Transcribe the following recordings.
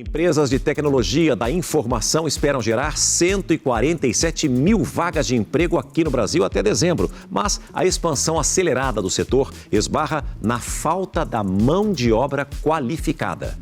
Empresas de tecnologia da informação esperam gerar 147 mil vagas de emprego aqui no Brasil até dezembro. Mas a expansão acelerada do setor esbarra na falta da mão de obra qualificada.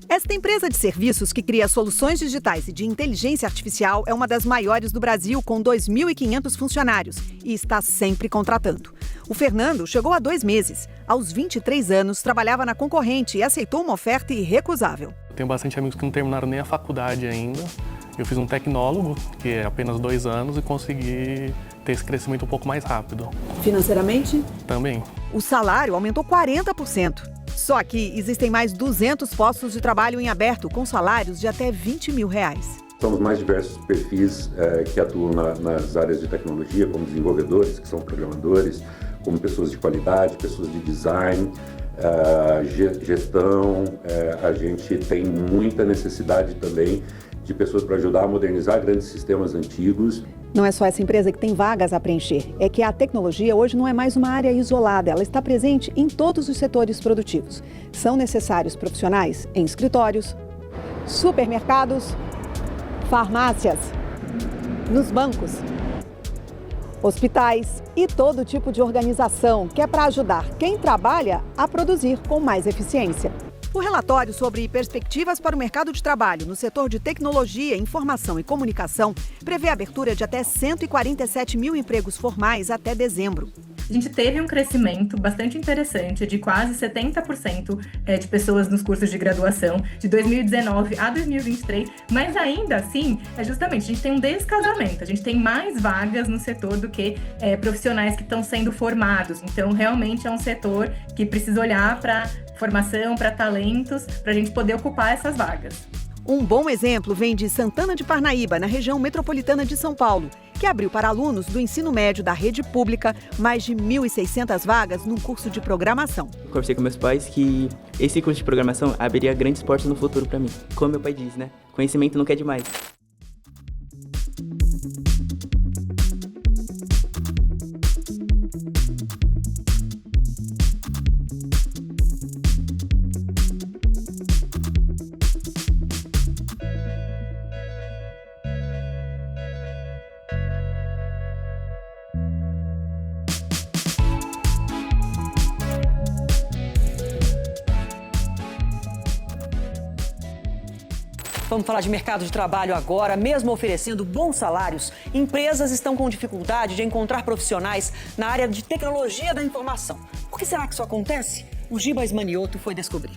Esta empresa de serviços que cria soluções digitais e de inteligência artificial é uma das maiores do Brasil, com 2.500 funcionários, e está sempre contratando. O Fernando chegou há 2 meses. Aos 23 anos, trabalhava na concorrente e aceitou uma oferta irrecusável. Eu tenho bastante amigos que não terminaram nem a faculdade ainda. Eu fiz um tecnólogo, que é apenas 2 anos, e consegui ter esse crescimento um pouco mais rápido. Financeiramente? Também. O salário aumentou 40%. Só que existem mais 200 postos de trabalho em aberto, com salários de até R$20 mil. São os mais diversos perfis que atuam nas áreas de tecnologia, como desenvolvedores, que são programadores, como pessoas de qualidade, pessoas de design, gestão. A gente tem muita necessidade também de pessoas para ajudar a modernizar grandes sistemas antigos. Não é só essa empresa que tem vagas a preencher, é que a tecnologia hoje não é mais uma área isolada, ela está presente em todos os setores produtivos. São necessários profissionais em escritórios, supermercados, farmácias, nos bancos, hospitais e todo tipo de organização que é para ajudar quem trabalha a produzir com mais eficiência. O relatório sobre perspectivas para o mercado de trabalho no setor de tecnologia, informação e comunicação prevê a abertura de até 147 mil empregos formais até dezembro. A gente teve um crescimento bastante interessante de quase 70% de pessoas nos cursos de graduação de 2019 a 2023, mas ainda assim, justamente, a gente tem um descasamento, a gente tem mais vagas no setor do que profissionais que estão sendo formados. Então, realmente é um setor que precisa olhar para formação, para talentos, para a gente poder ocupar essas vagas. Um bom exemplo vem de Santana de Parnaíba, na região metropolitana de São Paulo, que abriu para alunos do ensino médio da rede pública mais de 1.600 vagas num curso de programação. Conversei com meus pais que esse curso de programação abriria grandes portas no futuro para mim. Como meu pai diz, né? Conhecimento nunca é demais. Vamos falar de mercado de trabalho agora. Mesmo oferecendo bons salários, empresas estão com dificuldade de encontrar profissionais na área de tecnologia da informação. Por que será que isso acontece? O Gibas Manioto foi descobrir.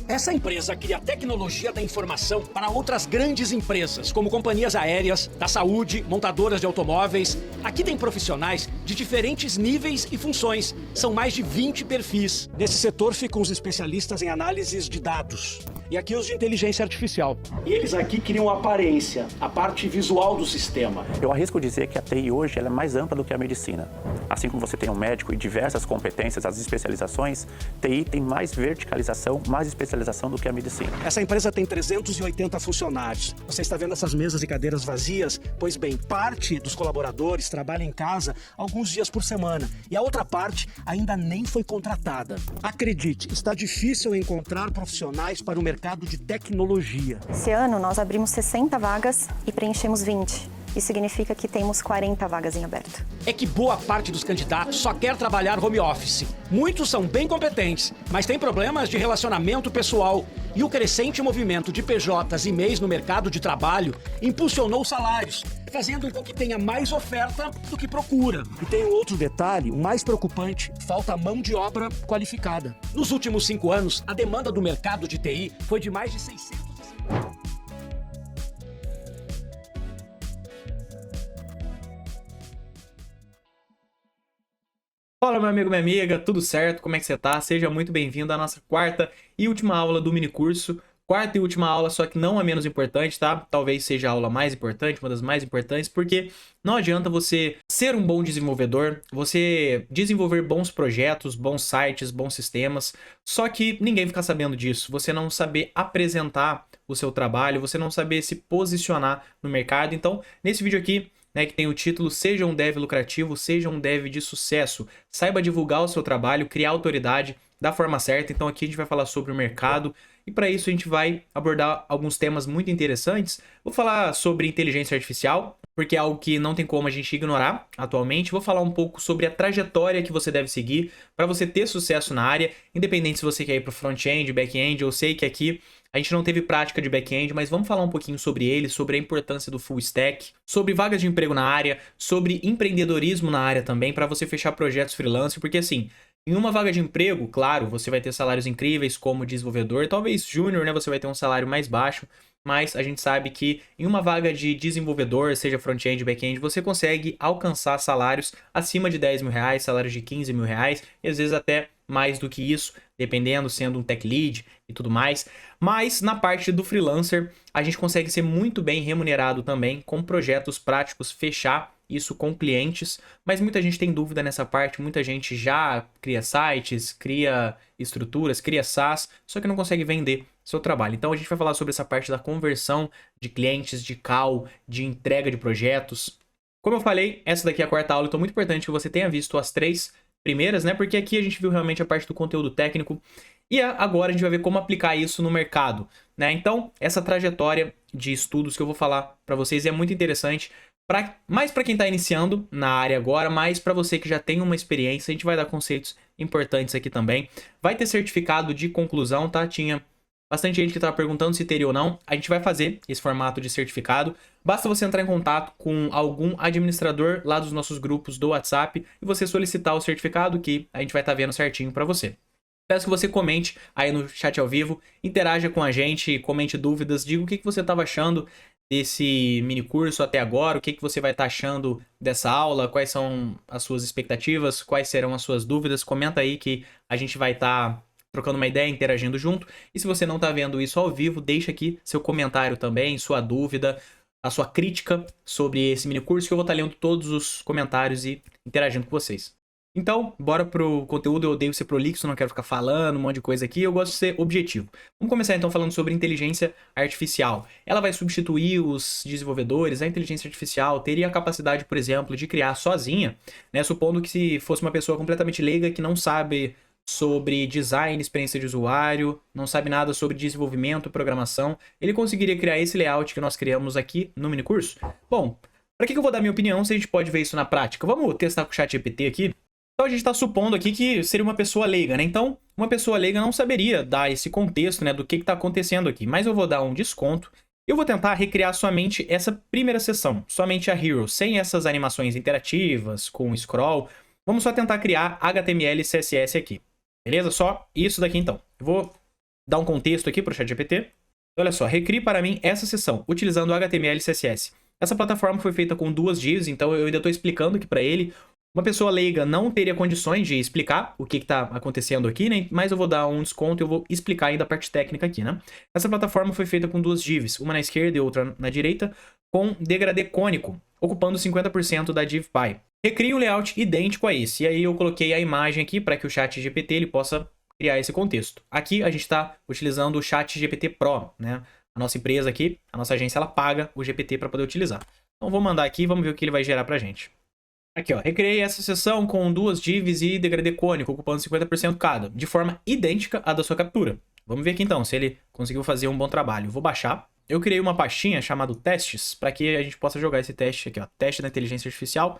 Essa empresa cria tecnologia da informação para outras grandes empresas, como companhias aéreas, da saúde, montadoras de automóveis. Aqui tem profissionais de diferentes níveis e funções. São mais de 20 perfis. Nesse setor ficam os especialistas em análises de dados. E aqui os de inteligência artificial. E eles aqui criam a aparência, a parte visual do sistema. Eu arrisco dizer que a TI hoje ela é mais ampla do que a medicina. Assim como você tem um médico e diversas competências, as especializações, TI tem mais verticalização, mais especialização do que a medicina. Essa empresa tem 380 funcionários. Você está vendo essas mesas e cadeiras vazias? Pois bem, parte dos colaboradores trabalha em casa alguns dias por semana. E a outra parte ainda nem foi contratada. Acredite, está difícil encontrar profissionais para o mercado de tecnologia. Esse ano nós abrimos 60 vagas e preenchemos 20. Isso significa que temos 40 vagas em aberto. É que boa parte dos candidatos só quer trabalhar home office. Muitos são bem competentes, mas têm problemas de relacionamento pessoal. E o crescente movimento de PJs e MEIs no mercado de trabalho impulsionou salários, fazendo com que tenha mais oferta do que procura. E tem um outro detalhe, o mais preocupante: falta mão de obra qualificada. Nos últimos 5 anos, a demanda do mercado de TI foi de mais de 650. Fala, meu amigo, minha amiga, tudo certo? Como é que você tá? Seja muito bem-vindo à nossa quarta e última aula do minicurso. Quarta e última aula, só que não a menos importante, tá? Talvez seja a aula mais importante, uma das mais importantes, porque não adianta você ser um bom desenvolvedor, você desenvolver bons projetos, bons sites, bons sistemas, só que ninguém fica sabendo disso. Você não saber apresentar o seu trabalho, você não saber se posicionar no mercado. Então, nesse vídeo aqui, né, que tem o título Seja um Dev Lucrativo, Seja um Dev de Sucesso. Saiba divulgar o seu trabalho, criar autoridade da forma certa. Então aqui a gente vai falar sobre o mercado E para isso a gente vai abordar alguns temas muito interessantes. Vou falar sobre inteligência artificial, porque é algo que não tem como a gente ignorar atualmente. Vou falar um pouco sobre a trajetória que você deve seguir para você ter sucesso na área, independente se você quer ir para o front-end, back-end. Eu sei que aqui a gente não teve prática de back-end, mas vamos falar um pouquinho sobre ele, sobre a importância do full stack, sobre vagas de emprego na área, sobre empreendedorismo na área também, para você fechar projetos freelance, porque assim, em uma vaga de emprego, claro, você vai ter salários incríveis como desenvolvedor, talvez júnior, né, você vai ter um salário mais baixo, mas a gente sabe que em uma vaga de desenvolvedor, seja front-end, back-end, você consegue alcançar salários acima de 10 mil reais, salários de 15 mil reais, e às vezes até mais do que isso, dependendo, sendo um tech lead e tudo mais. Mas na parte do freelancer, a gente consegue ser muito bem remunerado também, com projetos práticos, fechar isso com clientes, mas muita gente tem dúvida nessa parte, muita gente já cria sites, cria estruturas, cria SaaS, só que não consegue vender seu trabalho. Então a gente vai falar sobre essa parte da conversão de clientes, de call, de entrega de projetos. Como eu falei, essa daqui é a quarta aula, então é muito importante que você tenha visto as 3 primeiras, né? Porque aqui a gente viu realmente a parte do conteúdo técnico e agora a gente vai ver como aplicar isso no mercado, né? Então, essa trajetória de estudos que eu vou falar para vocês é muito interessante, mais para quem está iniciando na área agora, mais para você que já tem uma experiência. A gente vai dar conceitos importantes aqui também. Vai ter certificado de conclusão, tá? Tinha bastante gente que estava perguntando se teria ou não. A gente vai fazer esse formato de certificado. Basta você entrar em contato com algum administrador lá dos nossos grupos do WhatsApp e você solicitar o certificado, que a gente vai estar vendo certinho para você. Peço que você comente aí no chat ao vivo, interaja com a gente, comente dúvidas, diga o que você estava achando desse mini curso até agora, o que você vai estar achando dessa aula, quais são as suas expectativas, quais serão as suas dúvidas. Comenta aí que a gente vai estar trocando uma ideia, interagindo junto. E se você não está vendo isso ao vivo, deixa aqui seu comentário também, sua dúvida, a sua crítica sobre esse mini curso, que eu vou estar lendo todos os comentários e interagindo com vocês. Então, bora pro conteúdo. Eu odeio ser prolixo, não quero ficar falando um monte de coisa aqui, eu gosto de ser objetivo. Vamos começar então falando sobre inteligência artificial. Ela vai substituir os desenvolvedores. A inteligência artificial teria a capacidade, por exemplo, de criar sozinha, né? Supondo que se fosse uma pessoa completamente leiga que não sabe sobre design, experiência de usuário, não sabe nada sobre desenvolvimento, programação, ele conseguiria criar esse layout que nós criamos aqui no mini curso? Bom, para que eu vou dar minha opinião se a gente pode ver isso na prática? Vamos testar com o ChatGPT aqui. Então a gente está supondo aqui que seria uma pessoa leiga, né? Então, uma pessoa leiga não saberia dar esse contexto, né, do que está acontecendo aqui. Mas eu vou dar um desconto. Eu vou tentar recriar somente essa primeira sessão, somente a Hero, sem essas animações interativas, com scroll. Vamos só tentar criar HTML e CSS aqui. Beleza? Só isso daqui então. Eu vou dar um contexto aqui para o ChatGPT. Olha só, recrie para mim essa sessão, utilizando HTML e CSS. Essa plataforma foi feita com 2 divs, então eu ainda estou explicando aqui para ele. Uma pessoa leiga não teria condições de explicar o que está acontecendo aqui, né? Mas eu vou dar um desconto e eu vou explicar ainda a parte técnica aqui, né? Essa plataforma foi feita com 2 divs, uma na esquerda e outra na direita, com degradê cônico, ocupando 50% da div py. Recrie um layout idêntico a esse. E aí eu coloquei a imagem aqui para que o ChatGPT ele possa criar esse contexto. Aqui a gente está utilizando o ChatGPT Pro, né? A nossa empresa aqui, a nossa agência, ela paga o GPT para poder utilizar. Então vou mandar aqui, vamos ver o que ele vai gerar para a gente. Aqui, ó, recriei essa sessão com 2 divs e degradê cônico, ocupando 50% cada, de forma idêntica à da sua captura. Vamos ver aqui então, se ele conseguiu fazer um bom trabalho. Vou baixar. Eu criei uma pastinha chamada testes, para que a gente possa jogar esse teste aqui, ó, teste da inteligência artificial.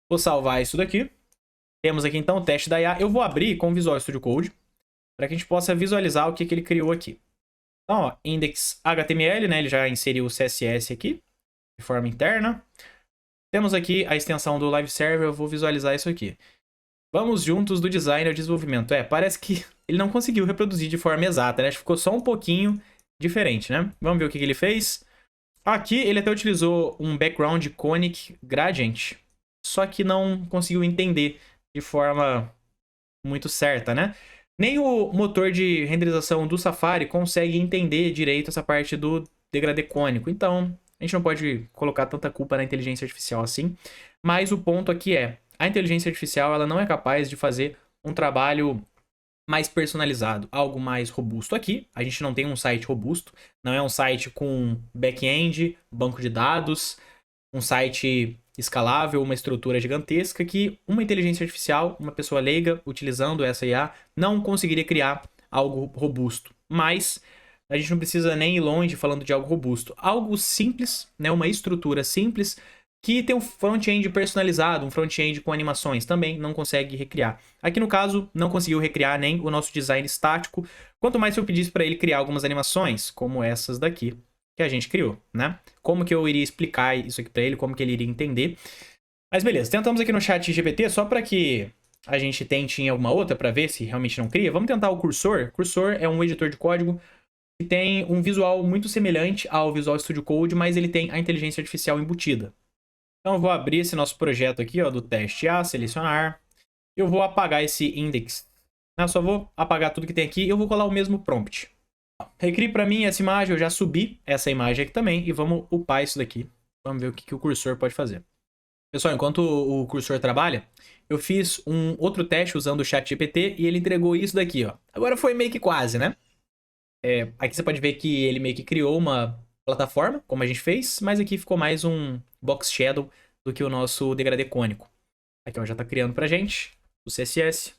Vou salvar isso daqui. Temos aqui então o teste da IA. Eu vou abrir com o Visual Studio Code, para que a gente possa visualizar o que ele criou aqui. Então, ó, index.html, né, ele já inseriu o CSS aqui, de forma interna. Temos aqui a extensão do Live Server, eu vou visualizar isso aqui. Vamos juntos do design ao desenvolvimento. Parece que ele não conseguiu reproduzir de forma exata, né? Acho que ficou só um pouquinho diferente, né? Vamos ver o que ele fez. Aqui ele até utilizou um background conic gradient, só que não conseguiu entender de forma muito certa, né? Nem o motor de renderização do Safari consegue entender direito essa parte do degradê cônico. Então, a gente não pode colocar tanta culpa na inteligência artificial assim. Mas o ponto aqui é, a inteligência artificial ela não é capaz de fazer um trabalho mais personalizado, algo mais robusto. Aqui, a gente não tem um site robusto, não é um site com back-end, banco de dados, um site escalável, uma estrutura gigantesca que uma inteligência artificial, uma pessoa leiga, utilizando essa IA, não conseguiria criar algo robusto. Mas a gente não precisa nem ir longe falando de algo robusto. Algo simples, né? Uma estrutura simples que tem um front-end personalizado, um front-end com animações, também não consegue recriar. Aqui no caso, não conseguiu recriar nem o nosso design estático, quanto mais se eu pedisse para ele criar algumas animações, como essas daqui, que a gente criou, né? Como que eu iria explicar isso aqui para ele, como que ele iria entender. Mas beleza, tentamos aqui no chat GPT, só para que a gente tente em alguma outra, para ver se realmente não cria. Vamos tentar o Cursor. Cursor é um editor de código que tem um visual muito semelhante ao Visual Studio Code, mas ele tem a inteligência artificial embutida. Então eu vou abrir esse nosso projeto aqui, ó, do teste A, selecionar. Eu vou apagar esse index. Eu só vou apagar tudo que tem aqui e eu vou colar o mesmo prompt. Recrie para mim essa imagem, eu já subi essa imagem aqui também e vamos upar isso daqui. Vamos ver o que o cursor pode fazer. Pessoal, enquanto o cursor trabalha, eu fiz um outro teste usando o ChatGPT e ele entregou isso daqui, ó. Agora foi meio que quase, né? Aqui você pode ver que ele meio que criou uma plataforma, como a gente fez, mas aqui ficou mais um box shadow do que o nosso degradê cônico. Aqui, ó, já tá criando pra gente o CSS.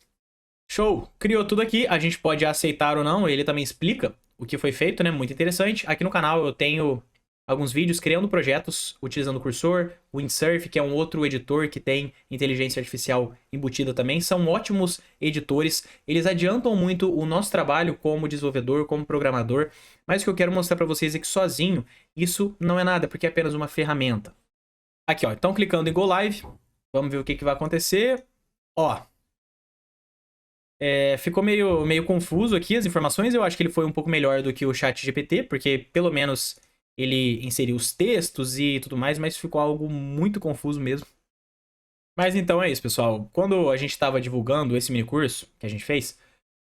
Show! Criou tudo aqui, a gente pode aceitar ou não, ele também explica o que foi feito, né? Muito interessante. Aqui no canal eu tenho alguns vídeos criando projetos utilizando o Cursor, o Windsurf, que é um outro editor que tem inteligência artificial embutida também. São ótimos editores, eles adiantam muito o nosso trabalho como desenvolvedor, como programador, mas o que eu quero mostrar para vocês é que sozinho isso não é nada, porque é apenas uma ferramenta. Aqui, ó, então clicando em Go Live, vamos ver o que vai acontecer. Ó, ficou meio confuso aqui as informações, eu acho que ele foi um pouco melhor do que o ChatGPT, porque pelo menos ele inseriu os textos e tudo mais, mas ficou algo muito confuso mesmo. Mas então é isso, pessoal. Quando a gente estava divulgando esse mini curso que a gente fez,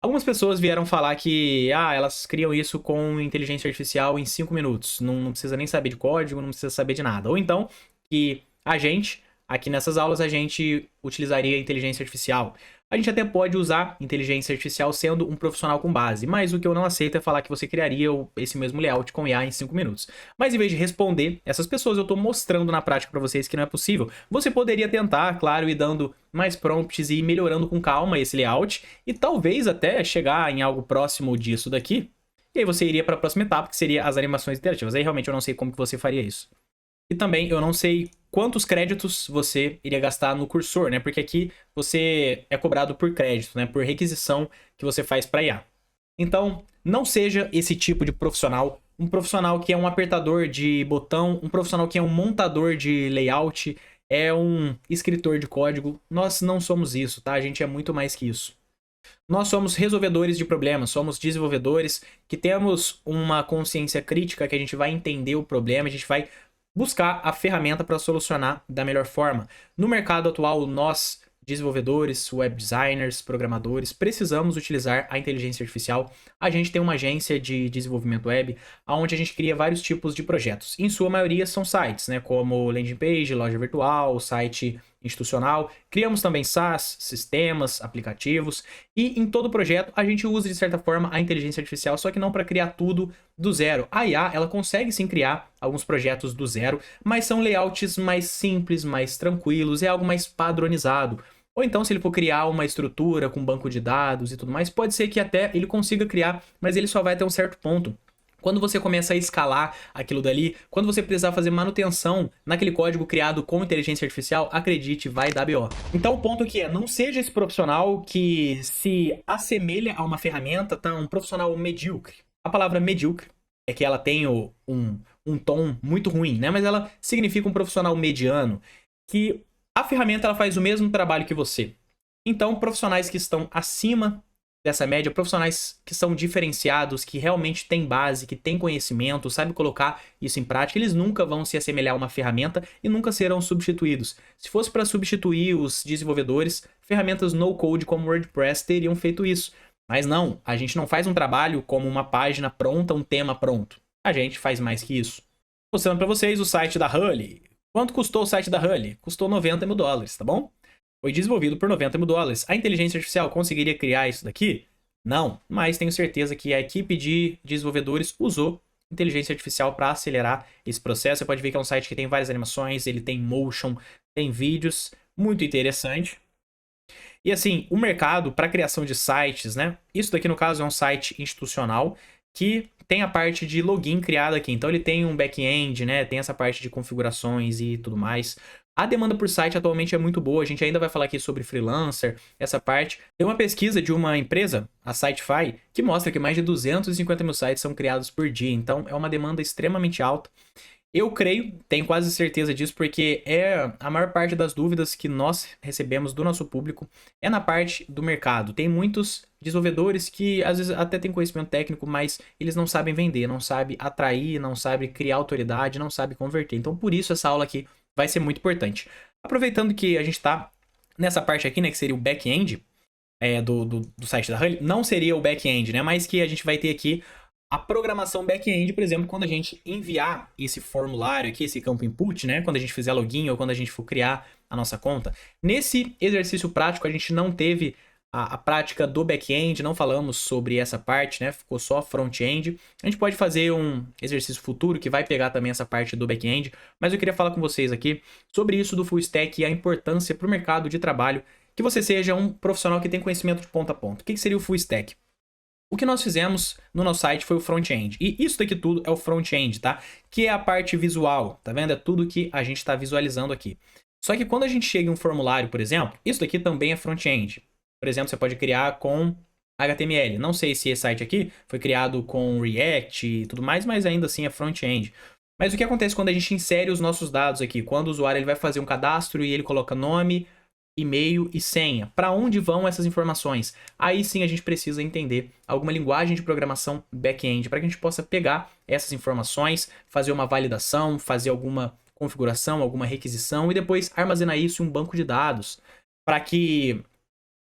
algumas pessoas vieram falar que elas criam isso com inteligência artificial em 5 minutos. Não precisa nem saber de código, não precisa saber de nada. Ou então que a gente, aqui nessas aulas, a gente utilizaria inteligência artificial. A gente até pode usar inteligência artificial sendo um profissional com base, mas o que eu não aceito é falar que você criaria esse mesmo layout com IA em 5 minutos. Mas em vez de responder essas pessoas, eu estou mostrando na prática para vocês que não é possível. Você poderia tentar, claro, ir dando mais prompts e ir melhorando com calma esse layout e talvez até chegar em algo próximo disso daqui. E aí você iria para a próxima etapa, que seria as animações interativas. Aí realmente eu não sei como que você faria isso. E também eu não sei quantos créditos você iria gastar no cursor, né? Porque aqui você é cobrado por crédito, né? Por requisição que você faz para IA. Então, não seja esse tipo de profissional. Um profissional que é um apertador de botão, um profissional que é um montador de layout, é um escritor de código. Nós não somos isso, tá? A gente é muito mais que isso. Nós somos resolvedores de problemas, somos desenvolvedores que temos uma consciência crítica, que a gente vai entender o problema, a gente vai buscar a ferramenta para solucionar da melhor forma. No mercado atual, nós, desenvolvedores, web designers, programadores, precisamos utilizar a inteligência artificial. A gente tem uma agência de desenvolvimento web, onde a gente cria vários tipos de projetos. Em sua maioria são sites, né, como landing page, loja virtual, site institucional. Criamos também SaaS, sistemas, aplicativos, e em todo projeto a gente usa de certa forma a inteligência artificial, só que não para criar tudo do zero. A IA, ela consegue sim criar alguns projetos do zero, mas são layouts mais simples, mais tranquilos, é algo mais padronizado. Ou então, se ele for criar uma estrutura com banco de dados e tudo mais, pode ser que até ele consiga criar, mas ele só vai até um certo ponto. Quando você começa a escalar aquilo dali, quando você precisar fazer manutenção naquele código criado com inteligência artificial, acredite, vai dar BO. Então o ponto aqui é, não seja esse profissional que se assemelha a uma ferramenta, tá? Um profissional medíocre. A palavra medíocre é que ela tem um tom muito ruim, né? Mas ela significa um profissional mediano, que a ferramenta ela faz o mesmo trabalho que você. Então, profissionais que estão acima dessa média, profissionais que são diferenciados, que realmente têm base, que têm conhecimento, sabem colocar isso em prática, eles nunca vão se assemelhar a uma ferramenta e nunca serão substituídos. Se fosse para substituir os desenvolvedores, ferramentas no-code como WordPress teriam feito isso. Mas não, a gente não faz um trabalho como uma página pronta, um tema pronto. A gente faz mais que isso. Mostrando para vocês o site da Hully. Quanto custou o site da Hully? Custou $90 mil, tá bom? Foi desenvolvido por $90 mil. A inteligência artificial conseguiria criar isso daqui? Não, mas tenho certeza que a equipe de desenvolvedores usou inteligência artificial para acelerar esse processo. Você pode ver que é um site que tem várias animações, ele tem motion, tem vídeos, muito interessante. E assim, o mercado para criação de sites, né? Isso daqui no caso é um site institucional que tem a parte de login criada aqui. Então ele tem um back-end, né? Tem essa parte de configurações e tudo mais. A demanda por site atualmente é muito boa. A gente ainda vai falar aqui sobre freelancer, essa parte. Tem uma pesquisa de uma empresa, a Sitify, que mostra que mais de 250 mil sites são criados por dia. Então é uma demanda extremamente alta. Eu creio, tenho quase certeza disso, porque a maior parte das dúvidas que nós recebemos do nosso público é na parte do mercado. Tem muitos desenvolvedores que às vezes até têm conhecimento técnico, mas eles não sabem vender, não sabem atrair, não sabem criar autoridade, não sabem converter. Então por isso essa aula aqui vai ser muito importante. Aproveitando que a gente está nessa parte aqui, né, que seria o back-end do site da Hully, não seria o back-end, né, mas que a gente vai ter aqui a programação back-end, por exemplo, quando a gente enviar esse formulário aqui, esse campo input, né? Quando a gente fizer login ou quando a gente for criar a nossa conta. Nesse exercício prático, a gente não teve a prática do back-end, não falamos sobre essa parte, né? Ficou só front-end. A gente pode fazer um exercício futuro que vai pegar também essa parte do back-end, mas eu queria falar com vocês aqui sobre isso do full stack e a importância para o mercado de trabalho, que você seja um profissional que tem conhecimento de ponta a ponta. O que seria o full stack? O que nós fizemos no nosso site foi o front-end. E isso daqui tudo é o front-end, tá? Que é a parte visual, tá vendo? É tudo que a gente está visualizando aqui. Só que quando a gente chega em um formulário, por exemplo, isso daqui também é front-end. Por exemplo, você pode criar com HTML. Não sei se esse site aqui foi criado com React e tudo mais, mas ainda assim é front-end. Mas o que acontece quando a gente insere os nossos dados aqui? Quando o usuário ele vai fazer um cadastro e ele coloca nome, e-mail e senha. Para onde vão essas informações? Aí sim a gente precisa entender alguma linguagem de programação back-end para que a gente possa pegar essas informações, fazer uma validação, fazer alguma configuração, alguma requisição e depois armazenar isso em um banco de dados para que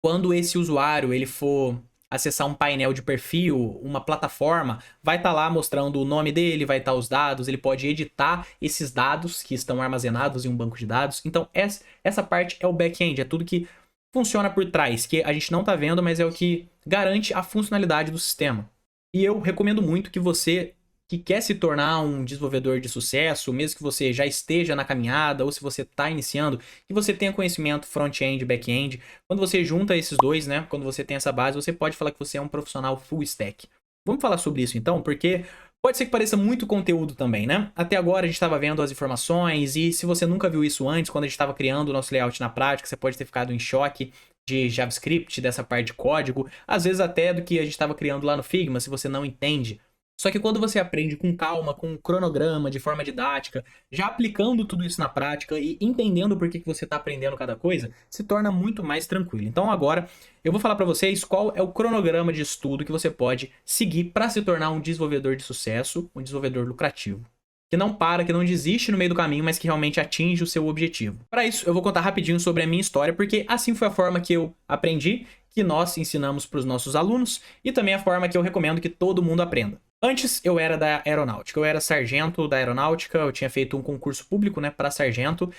quando esse usuário ele for acessar um painel de perfil, uma plataforma, vai estar lá mostrando o nome dele, vai estar os dados, ele pode editar esses dados que estão armazenados em um banco de dados. Então, essa parte é o back-end, é tudo que funciona por trás, que a gente não está vendo, mas é o que garante a funcionalidade do sistema. E eu recomendo muito que você que quer se tornar um desenvolvedor de sucesso, mesmo que você já esteja na caminhada ou se você está iniciando, que você tenha conhecimento front-end e back-end. Quando você junta esses dois, né, quando você tem essa base, você pode falar que você é um profissional full stack. Vamos falar sobre isso então, porque pode ser que pareça muito conteúdo também, né? Até agora a gente estava vendo as informações e se você nunca viu isso antes, quando a gente estava criando o nosso layout na prática, você pode ter ficado em choque de JavaScript, dessa parte de código, às vezes até do que a gente estava criando lá no Figma, se você não entende. Só que quando você aprende com calma, com um cronograma, de forma didática, já aplicando tudo isso na prática e entendendo por que você está aprendendo cada coisa, se torna muito mais tranquilo. Então agora eu vou falar para vocês qual é o cronograma de estudo que você pode seguir para se tornar um desenvolvedor de sucesso, um desenvolvedor lucrativo. Que não para, que não desiste no meio do caminho, mas que realmente atinge o seu objetivo. Para isso, eu vou contar rapidinho sobre a minha história, porque assim foi a forma que eu aprendi, que nós ensinamos para os nossos alunos e também a forma que eu recomendo que todo mundo aprenda. Antes eu era da aeronáutica, eu era sargento da aeronáutica, eu tinha feito um concurso público, né, para sargento.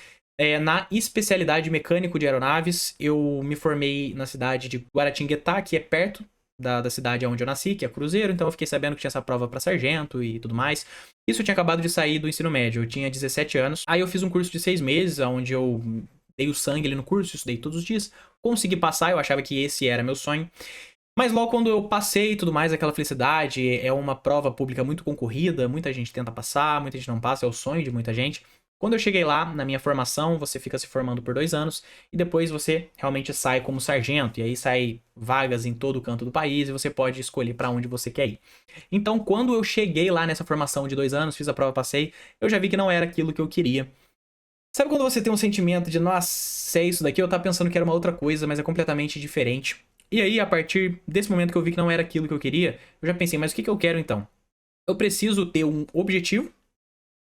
Na especialidade mecânico de aeronaves, eu me formei na cidade de Guaratinguetá, que é perto da cidade onde eu nasci, que é Cruzeiro, então eu fiquei sabendo que tinha essa prova para sargento e tudo mais. Isso eu tinha acabado de sair do ensino médio, eu tinha 17 anos. Aí eu fiz um curso de 6 meses, onde eu dei o sangue ali no curso, estudei todos os dias, consegui passar, eu achava que esse era meu sonho. Mas logo quando eu passei e tudo mais, aquela felicidade, é uma prova pública muito concorrida, muita gente tenta passar, muita gente não passa, é o sonho de muita gente. Quando eu cheguei lá, na minha formação, você fica se formando por 2 anos e depois você realmente sai como sargento. E aí sai vagas em todo o canto do país e você pode escolher para onde você quer ir. Então, quando eu cheguei lá nessa formação de 2 anos, fiz a prova, passei, eu já vi que não era aquilo que eu queria. Sabe quando você tem um sentimento de, nossa, é isso daqui, eu tava pensando que era uma outra coisa, mas é completamente diferente. E aí, a partir desse momento que eu vi que não era aquilo que eu queria, eu já pensei, mas o que eu quero então? Eu preciso ter um objetivo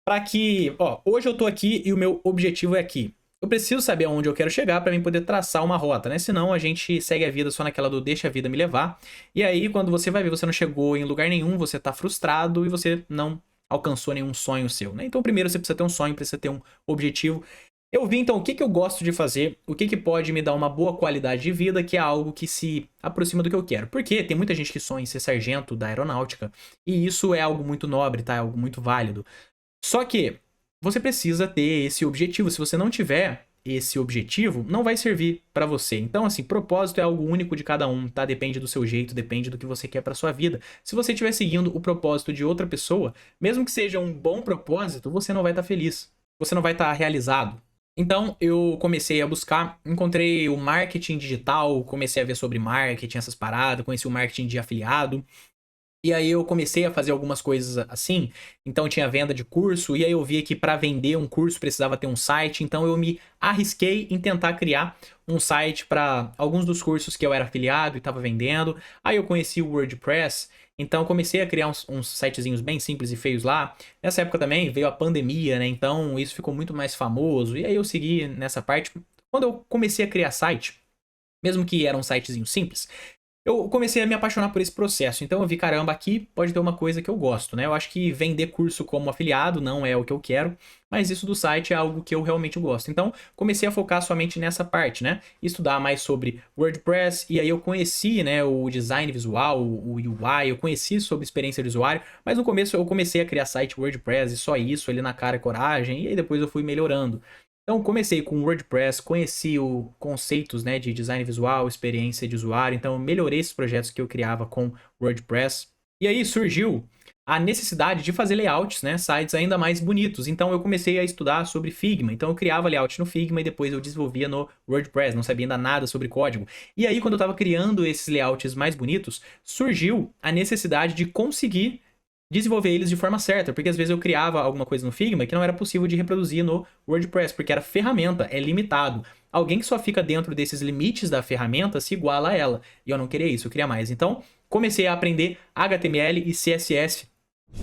para que, hoje eu tô aqui e o meu objetivo é aqui. Eu preciso saber aonde eu quero chegar para mim poder traçar uma rota, né? Senão a gente segue a vida só naquela do deixa a vida me levar. E aí, quando você vai ver, você não chegou em lugar nenhum, você tá frustrado e você não alcançou nenhum sonho seu, né? Então, primeiro você precisa ter um sonho, precisa ter um objetivo. Eu vi, então, o que eu gosto de fazer, o que pode me dar uma boa qualidade de vida, que é algo que se aproxima do que eu quero. Porque tem muita gente que sonha em ser sargento da aeronáutica, e isso é algo muito nobre, tá? É algo muito válido. Só que você precisa ter esse objetivo. Se você não tiver, esse objetivo, não vai servir para você. Então, assim, propósito é algo único de cada um, tá? Depende do seu jeito, depende do que você quer para sua vida. Se você estiver seguindo o propósito de outra pessoa, mesmo que seja um bom propósito, você não vai estar feliz. Você não vai estar realizado. Então, eu comecei a buscar, encontrei o marketing digital, comecei a ver sobre marketing, essas paradas, conheci o marketing de afiliado. E aí eu comecei a fazer algumas coisas assim, então tinha venda de curso, e aí eu vi que para vender um curso precisava ter um site, então eu me arrisquei em tentar criar um site para alguns dos cursos que eu era afiliado e estava vendendo. Aí eu conheci o WordPress, então comecei a criar uns sitezinhos bem simples e feios lá. Nessa época também veio a pandemia, né? Então isso ficou muito mais famoso, e aí eu segui nessa parte. Quando eu comecei a criar site, mesmo que era um sitezinho simples, eu comecei a me apaixonar por esse processo. Então eu vi, caramba, aqui pode ter uma coisa que eu gosto, né? Eu acho que vender curso como afiliado não é o que eu quero, mas isso do site é algo que eu realmente gosto. Então comecei a focar somente nessa parte, né? Estudar mais sobre WordPress, e aí eu conheci, né, o design visual, o UI, eu conheci sobre experiência de usuário, mas no começo eu comecei a criar site WordPress e só isso, ali na cara e coragem, e aí depois eu fui melhorando. Então comecei com o WordPress, conheci os conceitos, né, de design visual, experiência de usuário, então eu melhorei esses projetos que eu criava com WordPress. E aí surgiu a necessidade de fazer layouts, né, sites ainda mais bonitos. Então eu comecei a estudar sobre Figma. Então eu criava layout no Figma e depois eu desenvolvia no WordPress, não sabia ainda nada sobre código. E aí quando eu estava criando esses layouts mais bonitos, surgiu a necessidade de conseguir desenvolver eles de forma certa, porque às vezes eu criava alguma coisa no Figma que não era possível de reproduzir no WordPress, porque era ferramenta, é limitado. Alguém que só fica dentro desses limites da ferramenta se iguala a ela. E eu não queria isso, eu queria mais. Então, comecei a aprender HTML e CSS.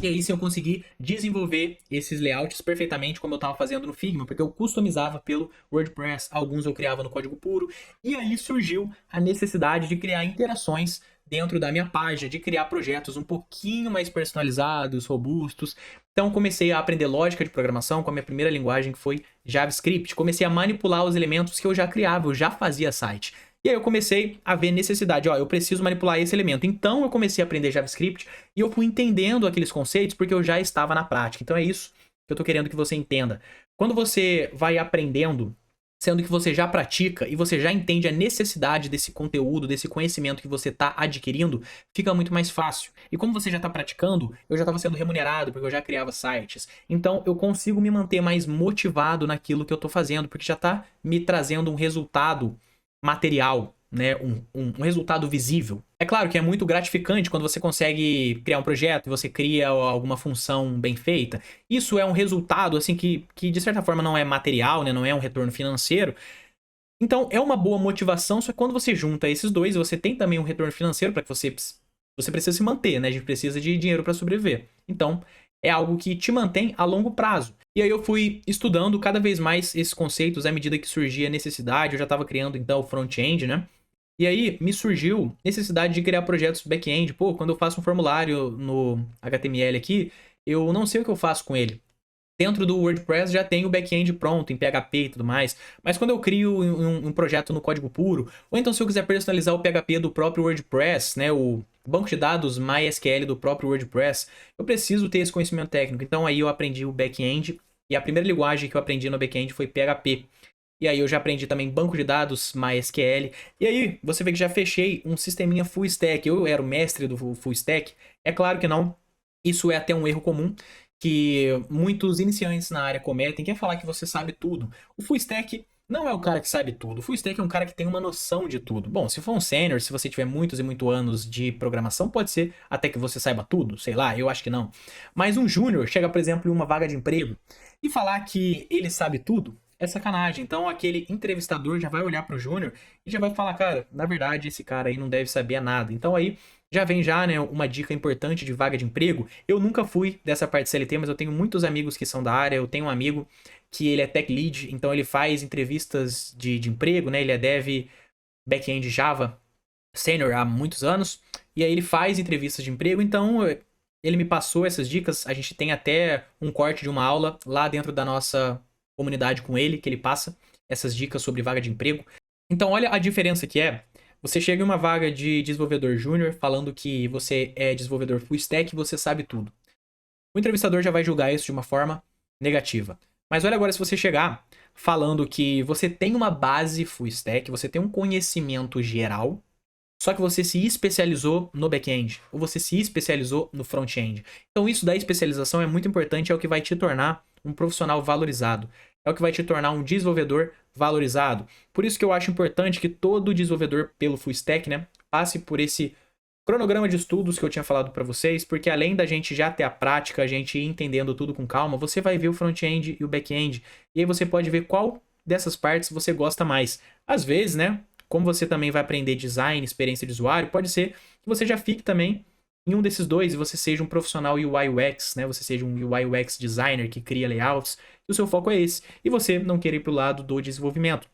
E aí sim eu consegui desenvolver esses layouts perfeitamente como eu estava fazendo no Figma, porque eu customizava pelo WordPress, alguns eu criava no código puro, e aí surgiu a necessidade de criar interações dentro da minha página, de criar projetos um pouquinho mais personalizados, robustos. Então comecei a aprender lógica de programação com a minha primeira linguagem, que foi JavaScript. Comecei a manipular os elementos que eu já criava, eu já fazia site. E aí eu comecei a ver necessidade, eu preciso manipular esse elemento. Então eu comecei a aprender JavaScript e eu fui entendendo aqueles conceitos porque eu já estava na prática. Então é isso que eu estou querendo que você entenda. Quando você vai aprendendo, sendo que você já pratica e você já entende a necessidade desse conteúdo, desse conhecimento que você está adquirindo, fica muito mais fácil. E como você já está praticando, eu já estava sendo remunerado porque eu já criava sites. Então eu consigo me manter mais motivado naquilo que eu estou fazendo, porque já está me trazendo um resultado material, né? Um resultado visível. É claro que é muito gratificante quando você consegue criar um projeto e você cria alguma função bem feita. Isso é um resultado assim que de certa forma não é material, né? Não é um retorno financeiro. Então é uma boa motivação, só que quando você junta esses dois, você tem também um retorno financeiro para que você precisa se manter, né? A gente precisa de dinheiro para sobreviver. Então é algo que te mantém a longo prazo. E aí eu fui estudando cada vez mais esses conceitos à medida que surgia a necessidade. Eu já estava criando então o front-end, né? E aí me surgiu necessidade de criar projetos back-end. Pô, quando eu faço um formulário no HTML aqui, eu não sei o que eu faço com ele. Dentro do WordPress já tem o back-end pronto, em PHP e tudo mais. Mas quando eu crio um projeto no código puro, ou então se eu quiser personalizar o PHP do próprio WordPress, né, o banco de dados MySQL do próprio WordPress, eu preciso ter esse conhecimento técnico. Então aí eu aprendi o back-end, e a primeira linguagem que eu aprendi no back-end foi PHP. E aí eu já aprendi também banco de dados MySQL. E aí você vê que já fechei um sisteminha full stack. Eu era o mestre do full stack? É claro que não. Isso é até um erro comum que muitos iniciantes na área cometem, que é falar que você sabe tudo. O full stack não é o cara que sabe tudo. O full stack é um cara que tem uma noção de tudo. Bom, se for um sênior, se você tiver muitos e muitos anos de programação, pode ser até que você saiba tudo, sei lá, eu acho que não. Mas um júnior chega, por exemplo, em uma vaga de emprego e falar que ele sabe tudo, é sacanagem. Então aquele entrevistador já vai olhar pro júnior e já vai falar, cara, na verdade esse cara aí não deve saber nada. Então aí já vem né, uma dica importante de vaga de emprego. Eu nunca fui dessa parte de CLT, mas eu tenho muitos amigos que são da área. Eu tenho um amigo que ele é tech lead, então ele faz entrevistas de emprego, né? Ele é dev back-end Java senior há muitos anos, e aí ele faz entrevistas de emprego. Então ele me passou essas dicas. A gente tem até um corte de uma aula lá dentro da nossa comunidade com ele, que ele passa essas dicas sobre vaga de emprego. Então olha a diferença que é. Você chega em uma vaga de desenvolvedor júnior falando que você é desenvolvedor full stack e você sabe tudo. O entrevistador já vai julgar isso de uma forma negativa. Mas olha agora se você chegar falando que você tem uma base full stack, você tem um conhecimento geral, só que você se especializou no back-end, ou você se especializou no front-end. Então isso da especialização é muito importante, é o que vai te tornar um profissional valorizado. É o que vai te tornar um desenvolvedor valorizado. Por isso que eu acho importante que todo desenvolvedor pelo full stack, né, passe por esse cronograma de estudos que eu tinha falado para vocês, porque além da gente já ter a prática, a gente ir entendendo tudo com calma, você vai ver o front-end e o back-end, e aí você pode ver qual dessas partes você gosta mais. Às vezes, né, como você também vai aprender design, experiência de usuário, pode ser que você já fique também em um desses dois e você seja um profissional UI UX, né? Você seja um UI UX designer que cria layouts, e o seu foco é esse, e você não quer ir para o lado do desenvolvimento.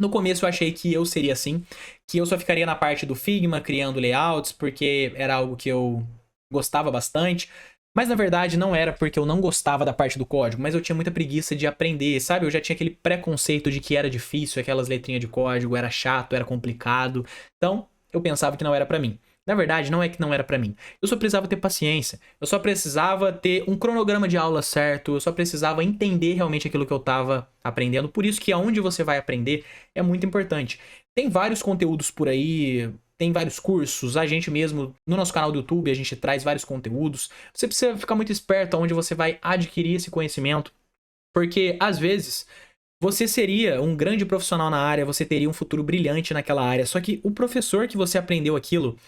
No começo eu achei que eu seria assim, que eu só ficaria na parte do Figma, criando layouts, porque era algo que eu gostava bastante, mas na verdade não era porque eu não gostava da parte do código, mas eu tinha muita preguiça de aprender, sabe? Eu já tinha aquele preconceito de que era difícil, aquelas letrinhas de código, era chato, era complicado, então eu pensava que não era pra mim. Na verdade, não é que não era pra mim. Eu só precisava ter paciência. Eu só precisava ter um cronograma de aula certo. Eu só precisava entender realmente aquilo que eu tava aprendendo. Por isso que aonde você vai aprender é muito importante. Tem vários conteúdos por aí, tem vários cursos. A gente mesmo, no nosso canal do YouTube, a gente traz vários conteúdos. Você precisa ficar muito esperto aonde você vai adquirir esse conhecimento. Porque, às vezes, você seria um grande profissional na área, você teria um futuro brilhante naquela área. Só que o professor que você aprendeu aquilo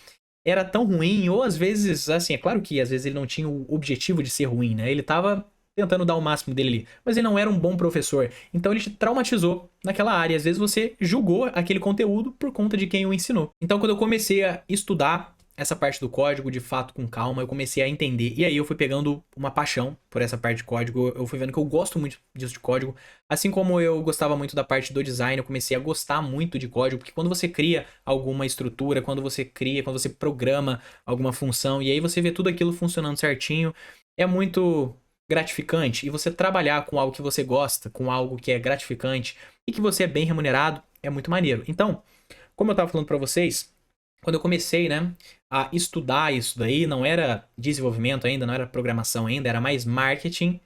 era tão ruim, ou às vezes, assim, é claro que às vezes ele não tinha o objetivo de ser ruim, né? Ele tava tentando dar o máximo dele ali, mas ele não era um bom professor. Então ele te traumatizou naquela área. Às vezes você julgou aquele conteúdo por conta de quem o ensinou. Então quando eu comecei a estudar essa parte do código de fato com calma, eu comecei a entender. E aí eu fui pegando uma paixão por essa parte de código. Eu fui vendo que eu gosto muito disso de código. Assim como eu gostava muito da parte do design, eu comecei a gostar muito de código. Porque quando você cria alguma estrutura, quando você programa alguma função, e aí você vê tudo aquilo funcionando certinho, é muito gratificante. E você trabalhar com algo que você gosta, com algo que é gratificante e que você é bem remunerado, é muito maneiro. Então, como eu estava falando para vocês, quando eu comecei, né, a estudar isso daí, não era desenvolvimento ainda, não era programação ainda, era mais marketing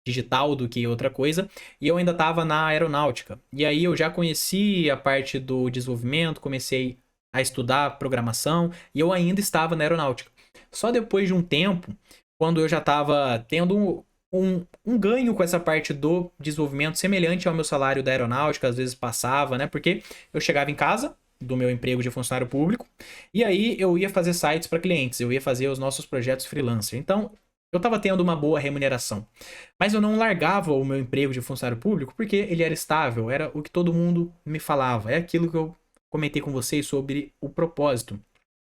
digital do que outra coisa, e eu ainda estava na aeronáutica. E aí eu já conheci a parte do desenvolvimento, comecei a estudar programação, e eu ainda estava na aeronáutica. Só depois de um tempo, quando eu já estava tendo um ganho com essa parte do desenvolvimento semelhante ao meu salário da aeronáutica, às vezes passava, né, porque eu chegava em casa do meu emprego de funcionário público, e aí eu ia fazer sites para clientes, eu ia fazer os nossos projetos freelancer. Então, eu estava tendo uma boa remuneração. Mas eu não largava o meu emprego de funcionário público porque ele era estável, era o que todo mundo me falava. É aquilo que eu comentei com vocês sobre o propósito.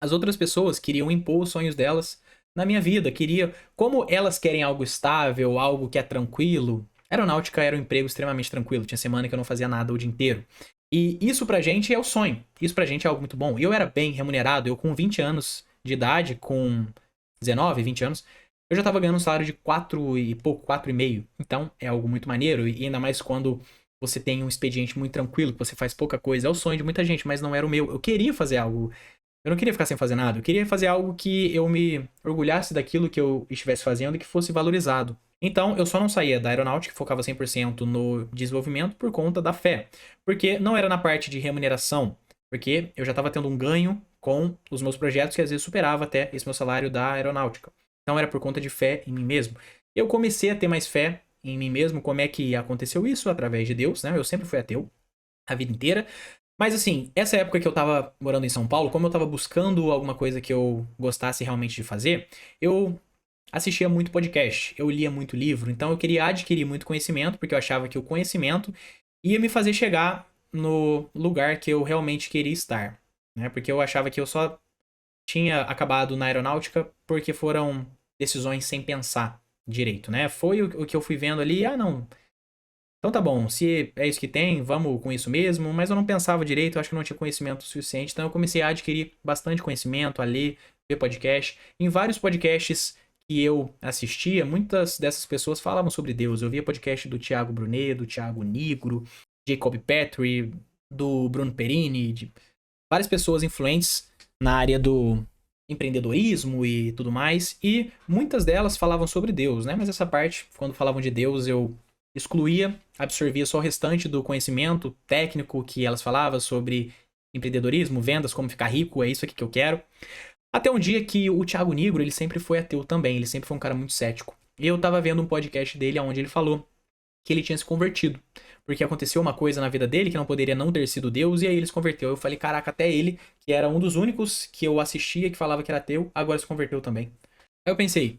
As outras pessoas queriam impor os sonhos delas na minha vida, como elas querem algo estável, algo que é tranquilo. Aeronáutica era um emprego extremamente tranquilo, tinha semana que eu não fazia nada o dia inteiro. E isso pra gente é o sonho, isso pra gente é algo muito bom. E eu era bem remunerado, eu com 20 anos de idade, com 19, 20 anos, eu já tava ganhando um salário de 4 e pouco, 4,5. Então é algo muito maneiro, e ainda mais quando você tem um expediente muito tranquilo, que você faz pouca coisa. É o sonho de muita gente, mas não era o meu. Eu queria fazer algo, eu não queria ficar sem fazer nada, eu queria fazer algo que eu me orgulhasse daquilo que eu estivesse fazendo e que fosse valorizado. Então, eu só não saía da aeronáutica, focava 100% no desenvolvimento por conta da fé. Porque não era na parte de remuneração, porque eu já estava tendo um ganho com os meus projetos que às vezes superava até esse meu salário da aeronáutica. Então, era por conta de fé em mim mesmo. Eu comecei a ter mais fé em mim mesmo. Como é que aconteceu isso? Através de Deus, né? Eu sempre fui ateu a vida inteira. Mas assim, essa época que eu tava morando em São Paulo, como eu tava buscando alguma coisa que eu gostasse realmente de fazer, eu assistia muito podcast, eu lia muito livro, então eu queria adquirir muito conhecimento, porque eu achava que o conhecimento ia me fazer chegar no lugar que eu realmente queria estar, né? Porque eu achava que eu só tinha acabado na aeronáutica porque foram decisões sem pensar direito, né? Foi o que eu fui vendo ali, não, então tá bom, se é isso que tem, vamos com isso mesmo, mas eu não pensava direito, eu acho que eu não tinha conhecimento suficiente, então eu comecei a adquirir bastante conhecimento, a ler, ver podcast. Em vários podcasts que eu assistia, muitas dessas pessoas falavam sobre Deus. Eu via podcast do Thiago Brunet, do Thiago Nigro, Jacob Petrie, do Bruno Perini, de várias pessoas influentes na área do empreendedorismo e tudo mais, e muitas delas falavam sobre Deus, né? Mas essa parte, quando falavam de Deus, eu excluía, absorvia só o restante do conhecimento técnico que elas falavam sobre empreendedorismo, vendas, como ficar rico, é isso aqui que eu quero. Até um dia que o Thiago Nigro, ele sempre foi ateu também, ele sempre foi um cara muito cético. E eu tava vendo um podcast dele onde ele falou que ele tinha se convertido, porque aconteceu uma coisa na vida dele que não poderia não ter sido Deus, e aí ele se converteu. Eu falei, caraca, até ele, que era um dos únicos que eu assistia que falava que era ateu, agora se converteu também. Aí eu pensei,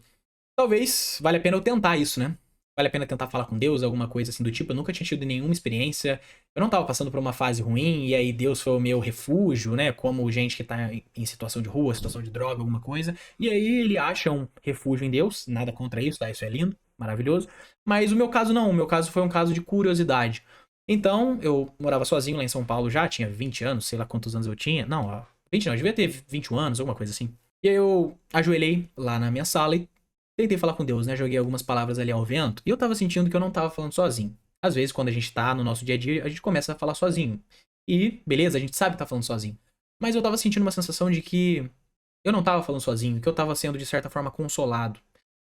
talvez valha a pena eu tentar isso, né? Vale a pena tentar falar com Deus, alguma coisa assim do tipo. Eu nunca tinha tido nenhuma experiência. Eu não tava passando por uma fase ruim, e aí Deus foi o meu refúgio, né? Como gente que tá em situação de rua, situação de droga, alguma coisa. E aí ele acha um refúgio em Deus. Nada contra isso, tá? Isso é lindo, maravilhoso. Mas o meu caso não. O meu caso foi um caso de curiosidade. Então, eu morava sozinho lá em São Paulo já, tinha 20 anos, sei lá quantos anos eu tinha. Não, 20 não, eu devia ter 21 anos, alguma coisa assim. E aí eu ajoelhei lá na minha sala e tentei falar com Deus, né? Joguei algumas palavras ali ao vento. E eu tava sentindo que eu não tava falando sozinho. Às vezes, quando a gente tá no nosso dia a dia, a gente começa a falar sozinho. E, beleza, a gente sabe que tá falando sozinho. Mas eu tava sentindo uma sensação de que eu não tava falando sozinho, que eu tava sendo, de certa forma, consolado.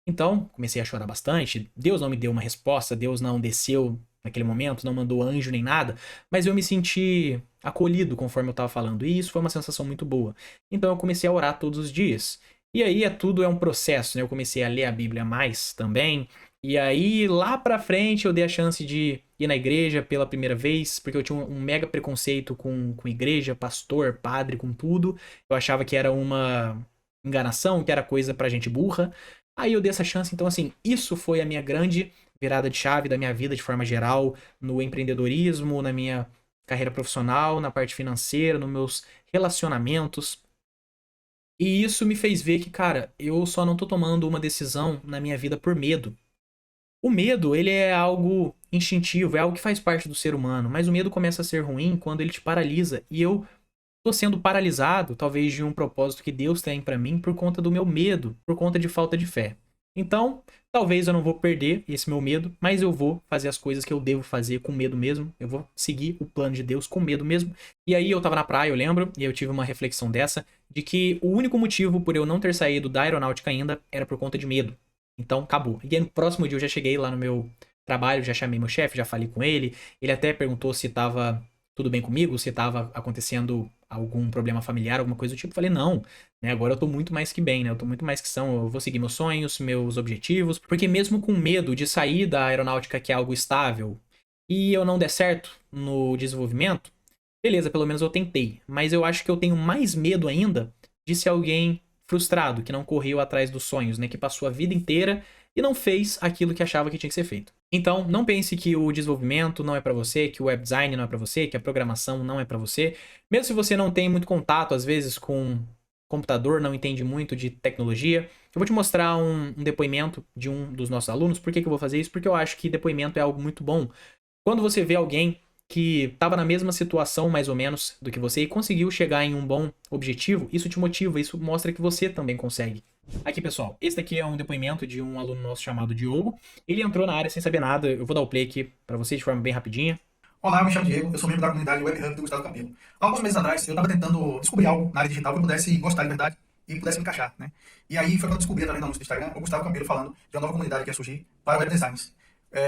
Então, comecei a chorar bastante. Deus não me deu uma resposta, Deus não desceu naquele momento, não mandou anjo nem nada. Mas eu me senti acolhido conforme eu tava falando. E isso foi uma sensação muito boa. Então eu comecei a orar todos os dias. E aí tudo é um processo, né? Eu comecei a ler a Bíblia mais também. E aí, lá pra frente, eu dei a chance de ir na igreja pela primeira vez, porque eu tinha um mega preconceito com igreja, pastor, padre, com tudo. Eu achava que era uma enganação, que era coisa pra gente burra. Aí eu dei essa chance, então assim, isso foi a minha grande virada de chave da minha vida de forma geral, no empreendedorismo, na minha carreira profissional, na parte financeira, nos meus relacionamentos. E isso me fez ver que, cara, eu só não tô tomando uma decisão na minha vida por medo. O medo, ele é algo instintivo, é algo que faz parte do ser humano, mas o medo começa a ser ruim quando ele te paralisa. E eu tô sendo paralisado, talvez de um propósito que Deus tem pra mim por conta do meu medo, por conta de falta de fé. Então, talvez eu não vou perder esse meu medo, mas eu vou fazer as coisas que eu devo fazer com medo mesmo. Eu vou seguir o plano de Deus com medo mesmo. E aí eu tava na praia, eu lembro, e eu tive uma reflexão dessa, de que o único motivo por eu não ter saído da aeronáutica ainda era por conta de medo. Então, acabou. E aí no próximo dia eu já cheguei lá no meu trabalho, já chamei meu chefe, já falei com ele. Ele até perguntou se tava tudo bem comigo, se tava acontecendo algum problema familiar, alguma coisa do tipo. Eu falei, não, né? Agora eu tô muito mais que bem, né? Eu tô muito mais que são, eu vou seguir meus sonhos, meus objetivos. Porque mesmo com medo de sair da aeronáutica, que é algo estável, e eu não der certo no desenvolvimento, beleza, pelo menos eu tentei. Mas eu acho que eu tenho mais medo ainda de ser alguém frustrado, que não correu atrás dos sonhos, né? Que passou a vida inteira e não fez aquilo que achava que tinha que ser feito. Então, não pense que o desenvolvimento não é para você, que o web design não é para você, que a programação não é para você. Mesmo se você não tem muito contato, às vezes, com computador, não entende muito de tecnologia, eu vou te mostrar um depoimento de um dos nossos alunos. Por que eu vou fazer isso? Porque eu acho que depoimento é algo muito bom. Quando você vê alguém que estava na mesma situação, mais ou menos, do que você e conseguiu chegar em um bom objetivo, isso te motiva, isso mostra que você também consegue. Aqui, pessoal, esse daqui é um depoimento de um aluno nosso chamado Diogo. Ele entrou na área sem saber nada. Eu vou dar o play aqui para vocês de forma bem rapidinha. Olá, eu me chamo Diego, eu sou membro da comunidade Web Hub do Gustavo Campelo. Há alguns meses atrás, eu estava tentando descobrir algo na área digital que eu pudesse gostar de verdade e pudesse me encaixar, né? E aí foi quando eu descobri, através do anúncio do Instagram, o Gustavo Campelo falando de uma nova comunidade que ia surgir para web designs.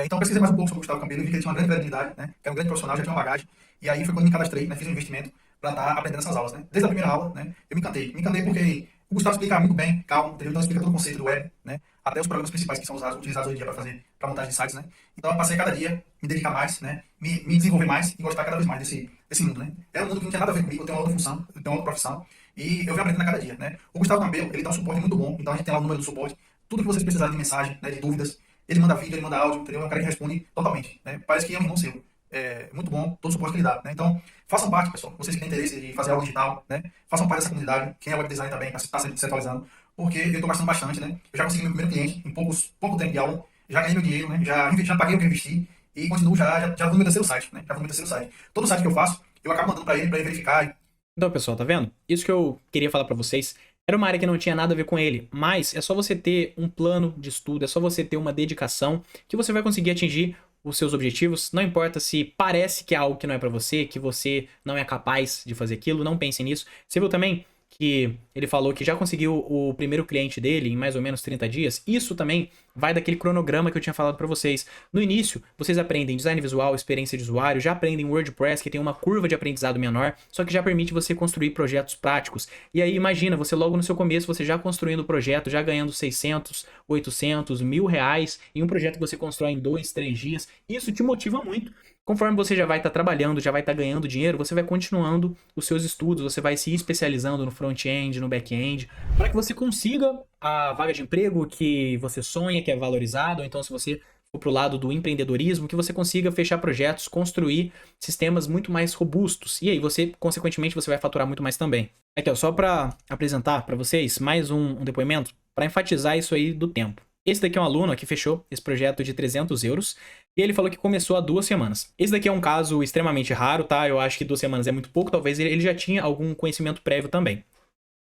Então eu pesquisei mais um pouco sobre o Gustavo Campelo e vi que ele tinha uma grande credibilidade, né? Que era um grande profissional, já tinha uma bagagem. E aí foi quando me cadastrei, né? Fiz um investimento para estar aprendendo essas aulas, né? Desde a primeira aula, né? Eu me encantei. Me encantei porque o Gustavo explica muito bem, calmo, entendeu? Então explica todo o conceito do web, né? Até os programas principais que são utilizados hoje em dia para montagem de sites, né? Então eu passei cada dia me dedicar mais, né? Me desenvolver mais e gostar cada vez mais desse mundo, né? É um mundo que não tinha nada a ver comigo, eu tenho uma outra função, eu tenho uma outra profissão e eu venho aprendendo a cada dia, né? O Gustavo Campelo, ele dá um suporte muito bom, então a gente tem lá o número do suporte, tudo que vocês precisarem de mensagem, né? De dúvidas, ele manda vídeo, ele manda áudio, entendeu? É um cara que responde totalmente, né? Parece que é um irmão seu. É muito bom todo o suporte que ele dá, né? Então, façam parte, pessoal. Vocês que têm interesse de fazer algo digital, né? Façam parte dessa comunidade. Quem é web design também, está sempre se atualizando. Porque eu estou gastando bastante, né? Eu já consegui meu primeiro cliente em pouco tempo de aula. Já ganhei meu dinheiro, né? Já paguei o que eu investi. E continuo já vou no meu terceiro site, né? Já vou no meu terceiro site. Todo site que eu faço, eu acabo mandando para ele verificar. Então, pessoal, tá vendo? Isso que eu queria falar para vocês. Era uma área que não tinha nada a ver com ele, mas é só você ter um plano de estudo, é só você ter uma dedicação que você vai conseguir atingir os seus objetivos. Não importa se parece que é algo que não é pra você, que você não é capaz de fazer aquilo, não pense nisso. Você viu também que ele falou que já conseguiu o primeiro cliente dele em mais ou menos 30 dias, isso também vai daquele cronograma que eu tinha falado para vocês. No início, vocês aprendem design visual, experiência de usuário, já aprendem WordPress, que tem uma curva de aprendizado menor, só que já permite você construir projetos práticos. E aí imagina, você logo no seu começo, você já construindo o projeto, já ganhando 600, 800, R$1.000 em um projeto que você constrói em 2, 3 dias. Isso te motiva muito. Conforme você já vai estar trabalhando, já vai estar ganhando dinheiro, você vai continuando os seus estudos, você vai se especializando no front-end, no back-end, para que você consiga a vaga de emprego que você sonha, que é valorizado, ou então se você for para o lado do empreendedorismo, que você consiga fechar projetos, construir sistemas muito mais robustos. E aí você, consequentemente, você vai faturar muito mais também. Aqui, ó, só para apresentar para vocês mais um depoimento, para enfatizar isso aí do tempo. Esse daqui é um aluno que fechou esse projeto de 300 euros e ele falou que começou há 2 semanas. Esse daqui é um caso extremamente raro, tá? Eu acho que 2 semanas é muito pouco, talvez ele já tinha algum conhecimento prévio também.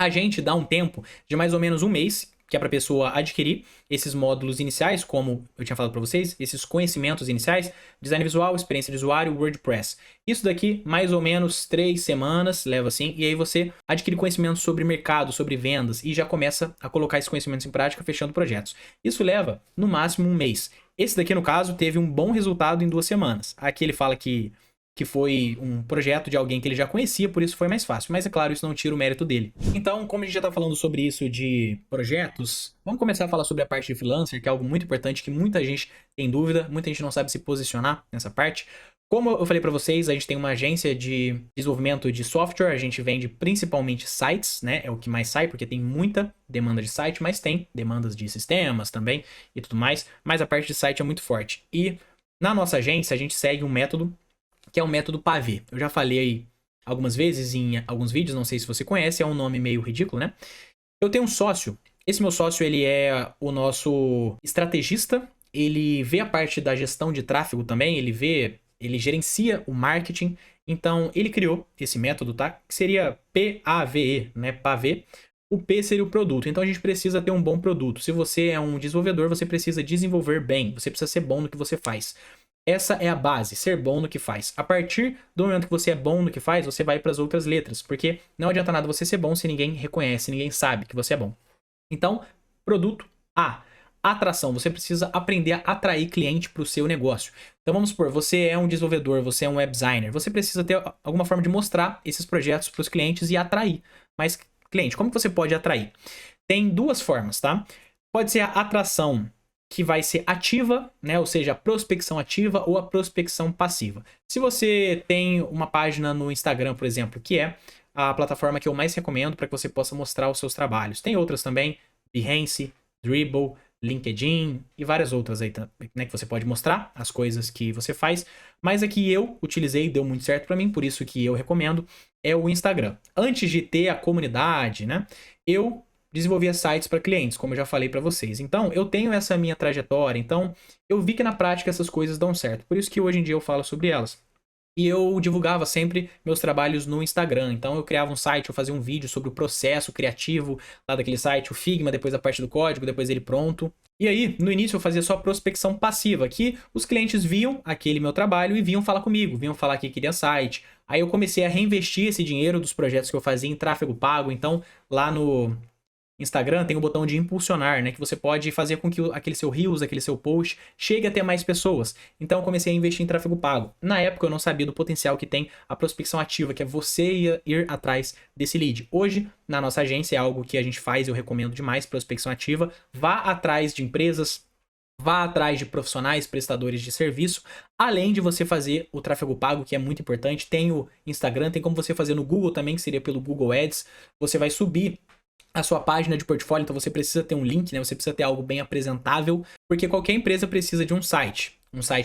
A gente dá um tempo de mais ou menos 1 mês, que é para a pessoa adquirir esses módulos iniciais, como eu tinha falado para vocês, esses conhecimentos iniciais, design visual, experiência de usuário, WordPress. Isso daqui, mais ou menos 3 semanas, leva assim, e aí você adquire conhecimentos sobre mercado, sobre vendas, e já começa a colocar esses conhecimentos em prática, fechando projetos. Isso leva, no máximo, 1 mês. Esse daqui, no caso, teve um bom resultado em 2 semanas. Aqui ele fala que foi um projeto de alguém que ele já conhecia, por isso foi mais fácil. Mas, é claro, isso não tira o mérito dele. Então, como a gente já está falando sobre isso de projetos, vamos começar a falar sobre a parte de freelancer, que é algo muito importante, que muita gente tem dúvida, muita gente não sabe se posicionar nessa parte. Como eu falei para vocês, a gente tem uma agência de desenvolvimento de software, a gente vende principalmente sites, né? É o que mais sai, porque tem muita demanda de site, mas tem demandas de sistemas também e tudo mais. Mas a parte de site é muito forte. E na nossa agência, a gente segue um método que é o método pavê. Eu já falei aí algumas vezes em alguns vídeos, não sei se você conhece, é um nome meio ridículo, né? Eu tenho um sócio, esse meu sócio, ele é o nosso estrategista, ele vê a parte da gestão de tráfego também, ele gerencia o marketing, então ele criou esse método, tá? Que seria PAVE, né? Pavê. O P seria o produto, então a gente precisa ter um bom produto. Se você é um desenvolvedor, você precisa desenvolver bem, você precisa ser bom no que você faz. Essa é a base, ser bom no que faz. A partir do momento que você é bom no que faz, você vai para as outras letras, porque não adianta nada você ser bom se ninguém reconhece, ninguém sabe que você é bom. Então, produto A. Atração, você precisa aprender a atrair cliente para o seu negócio. Então vamos supor, você é um desenvolvedor, você é um web designer, você precisa ter alguma forma de mostrar esses projetos para os clientes e atrair. Mas, cliente, como que você pode atrair? Tem 2 formas, tá? Pode ser a atração que vai ser ativa, né? Ou seja, a prospecção ativa ou a prospecção passiva. Se você tem uma página no Instagram, por exemplo, que é a plataforma que eu mais recomendo para que você possa mostrar os seus trabalhos. Tem outras também, Behance, Dribbble, LinkedIn e várias outras aí, né, que você pode mostrar as coisas que você faz, mas a que eu utilizei e deu muito certo para mim, por isso que eu recomendo, é o Instagram. Antes de ter a comunidade, né, eu desenvolvia sites para clientes, como eu já falei para vocês. Então, eu tenho essa minha trajetória, então eu vi que na prática essas coisas dão certo, por isso que hoje em dia eu falo sobre elas. E eu divulgava sempre meus trabalhos no Instagram. Então eu criava um site, eu fazia um vídeo sobre o processo criativo lá daquele site, o Figma, depois a parte do código, depois ele pronto. E aí, no início eu fazia só prospecção passiva, que os clientes viam aquele meu trabalho e vinham falar comigo, vinham falar que queria site. Aí eu comecei a reinvestir esse dinheiro dos projetos que eu fazia em tráfego pago. Então, lá no Instagram tem o botão de impulsionar, né? Que você pode fazer com que aquele seu Reels, aquele seu post, chegue até mais pessoas. Então eu comecei a investir em tráfego pago. Na época eu não sabia do potencial que tem a prospecção ativa, que é você ir atrás desse lead. Hoje, na nossa agência, é algo que a gente faz, eu recomendo demais, prospecção ativa. Vá atrás de empresas, vá atrás de profissionais, prestadores de serviço, além de você fazer o tráfego pago, que é muito importante. Tem o Instagram, tem como você fazer no Google também, que seria pelo Google Ads. Você vai subir a sua página de portfólio, então você precisa ter um link, né? Você precisa ter algo bem apresentável, porque qualquer empresa precisa de um site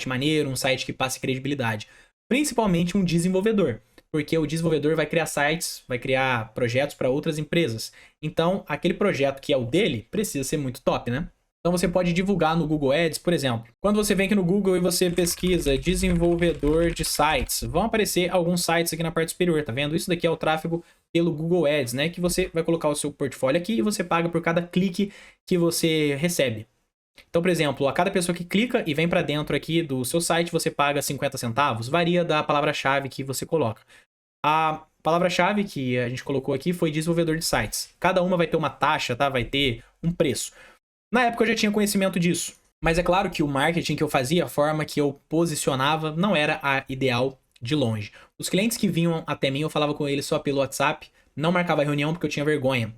maneiro, um site que passe credibilidade, principalmente um desenvolvedor, porque o desenvolvedor vai criar sites, vai criar projetos para outras empresas, então aquele projeto que é o dele precisa ser muito top, né? Então você pode divulgar no Google Ads, por exemplo. Quando você vem aqui no Google e você pesquisa desenvolvedor de sites, vão aparecer alguns sites aqui na parte superior, tá vendo? Isso daqui é o tráfego pelo Google Ads, né? Que você vai colocar o seu portfólio aqui e você paga por cada clique que você recebe. Então, por exemplo, a cada pessoa que clica e vem para dentro aqui do seu site, você paga 50 centavos. Varia da palavra-chave que você coloca. palavra-chave que a gente colocou aqui foi desenvolvedor de sites. Cada uma vai ter uma taxa, tá? Vai ter um preço. Na época eu já tinha conhecimento disso. Mas é claro que o marketing que eu fazia, a forma que eu posicionava, não era a ideal de longe. Os clientes que vinham até mim, eu falava com eles só pelo WhatsApp, não marcava reunião porque eu tinha vergonha.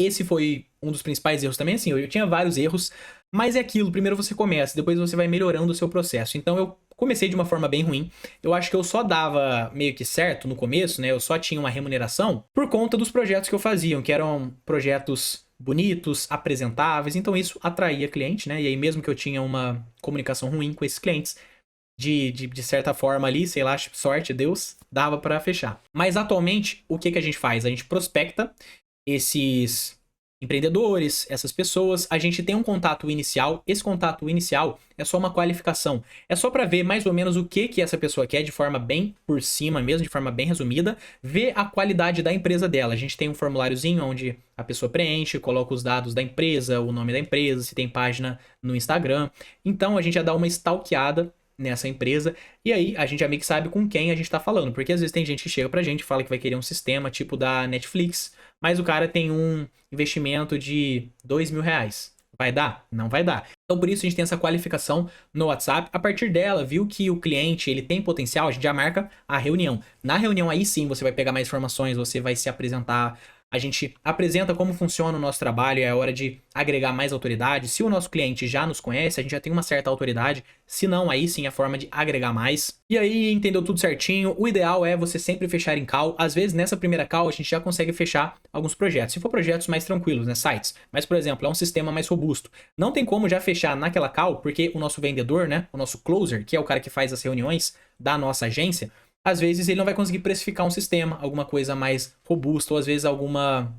Esse foi um dos principais erros também, assim, eu tinha vários erros, mas é aquilo, primeiro você começa, depois você vai melhorando o seu processo. Então eu comecei de uma forma bem ruim, eu acho que eu só dava meio que certo no começo, né, eu só tinha uma remuneração por conta dos projetos que eu fazia, que eram projetos bonitos, apresentáveis, então isso atraía cliente, né, e aí mesmo que eu tinha uma comunicação ruim com esses clientes, de certa forma ali, sei lá, sorte, Deus, dava pra fechar. Mas atualmente, o que a gente faz? A gente prospecta esses empreendedores, essas pessoas, a gente tem um contato inicial, esse contato inicial é só uma qualificação, é só para ver mais ou menos o que essa pessoa quer de forma bem por cima mesmo, de forma bem resumida, ver a qualidade da empresa dela. A gente tem um formuláriozinho onde a pessoa preenche, coloca os dados da empresa, o nome da empresa, se tem página no Instagram, então a gente já dá uma stalkeada nessa empresa, e aí a gente já meio que sabe com quem a gente tá falando, porque às vezes tem gente que chega pra gente e fala que vai querer um sistema tipo da Netflix, mas o cara tem um investimento de R$2.000. Vai dar? Não vai dar. Então por isso a gente tem essa qualificação no WhatsApp. A partir dela, viu que o cliente ele tem potencial, a gente já marca a reunião. Na reunião aí sim você vai pegar mais informações, você vai se apresentar. A gente apresenta como funciona o nosso trabalho, é a hora de agregar mais autoridade. Se o nosso cliente já nos conhece, a gente já tem uma certa autoridade. Se não, aí sim é a forma de agregar mais. E aí, entendeu tudo certinho, o ideal é você sempre fechar em call. Às vezes, nessa primeira call, a gente já consegue fechar alguns projetos. Se for projetos mais tranquilos, né, sites. Mas, por exemplo, é um sistema mais robusto. Não tem como já fechar naquela call, porque o nosso vendedor, né, o nosso closer, que é o cara que faz as reuniões da nossa agência, às vezes ele não vai conseguir precificar um sistema, alguma coisa mais robusta, ou às vezes alguma